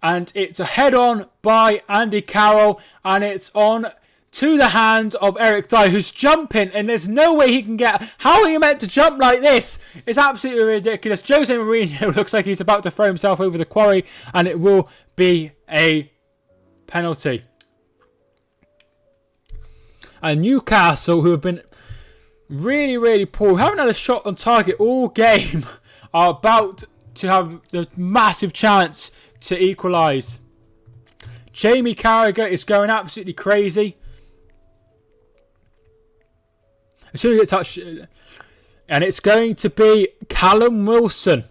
And it's a head-on by Andy Carroll, and it's on to the hands of Eric Dyer, who's jumping, and there's no way he can get... How are you meant to jump like this? It's absolutely ridiculous. Jose Mourinho looks like he's about to throw himself over the quarry, and it will be a penalty. And Newcastle, who have been really, really poor, who haven't had a shot on target all game, are about to have the massive chance to equalise. Jamie Carragher is going absolutely crazy. As soon as it touched, and it's going to be Callum Wilson.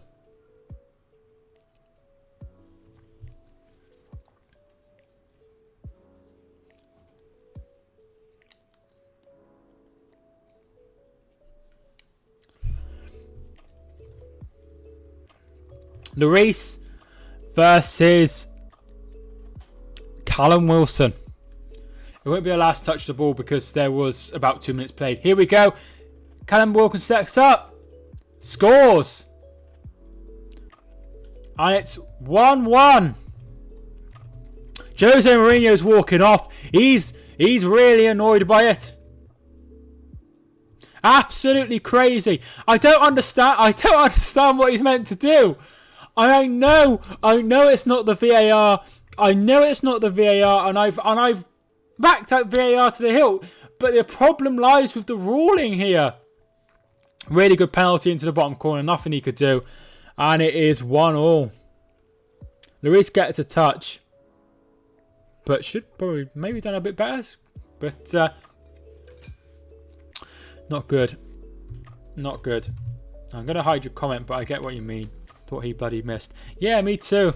Lloris versus Callum Wilson. It won't be a last touch of the ball because there was about 2 minutes played. Here we go. Callum Wilson sets up. Scores. And it's 1-1. Jose Mourinho's walking off. He's really annoyed by it. Absolutely crazy. I don't understand what he's meant to do. I know it's not the VAR. I know it's not the VAR, and I've backed out VAR to the hilt. But the problem lies with the ruling here. Really good penalty into the bottom corner. Nothing he could do, and it is 1-1. Lloris gets a touch, but should probably maybe done a bit better. But not good. Not good. I'm going to hide your comment, but I get what you mean. Thought he bloody missed. Yeah, me too.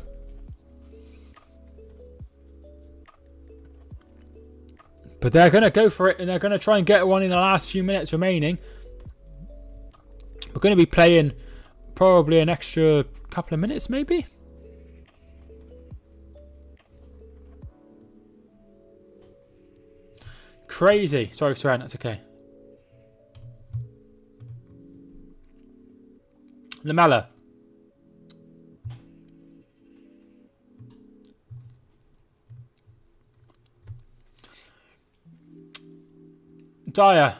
But they're going to go for it, and they're going to try and get one in the last few minutes remaining. We're going to be playing probably an extra couple of minutes, maybe. Crazy. Sorry for swearing, that's okay. Lamella. Dyer.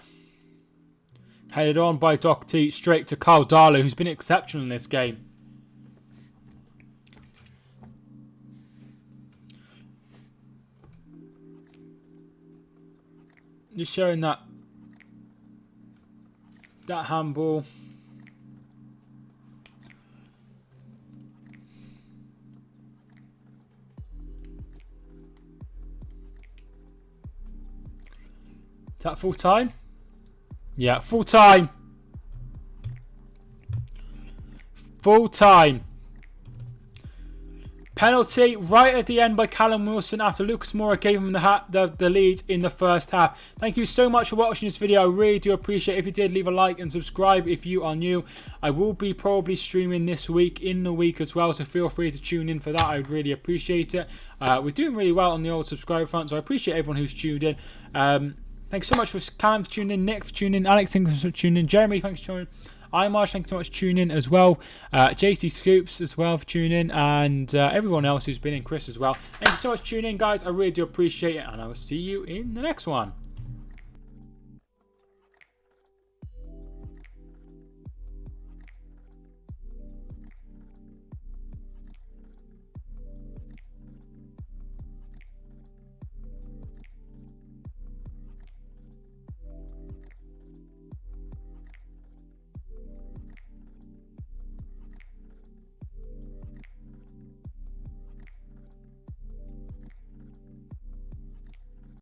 Headed on by Doc T straight to Carl Darlow, who's been exceptional in this game. Just showing that handball. Is that full time? Yeah, full time. Full time. Penalty right at the end by Callum Wilson after Lucas Moura gave him the lead in the first half. Thank you so much for watching this video. I really do appreciate it. If you did, leave a like and subscribe if you are new. I will be probably streaming this week in the week as well, so feel free to tune in for that. I would really appreciate it. We're doing really well on the old subscriber front, so I appreciate everyone who's tuned in. Thanks so much for Callum for tuning in, Nick for tuning in, Alex thanks for tuning in, Jeremy thanks for tuning in, Marsh thanks so much for tuning in as well, JC Scoops as well for tuning in, and everyone else who's been in, Chris as well. Thank you so much for tuning in, guys. I really do appreciate it, and I will see you in the next one.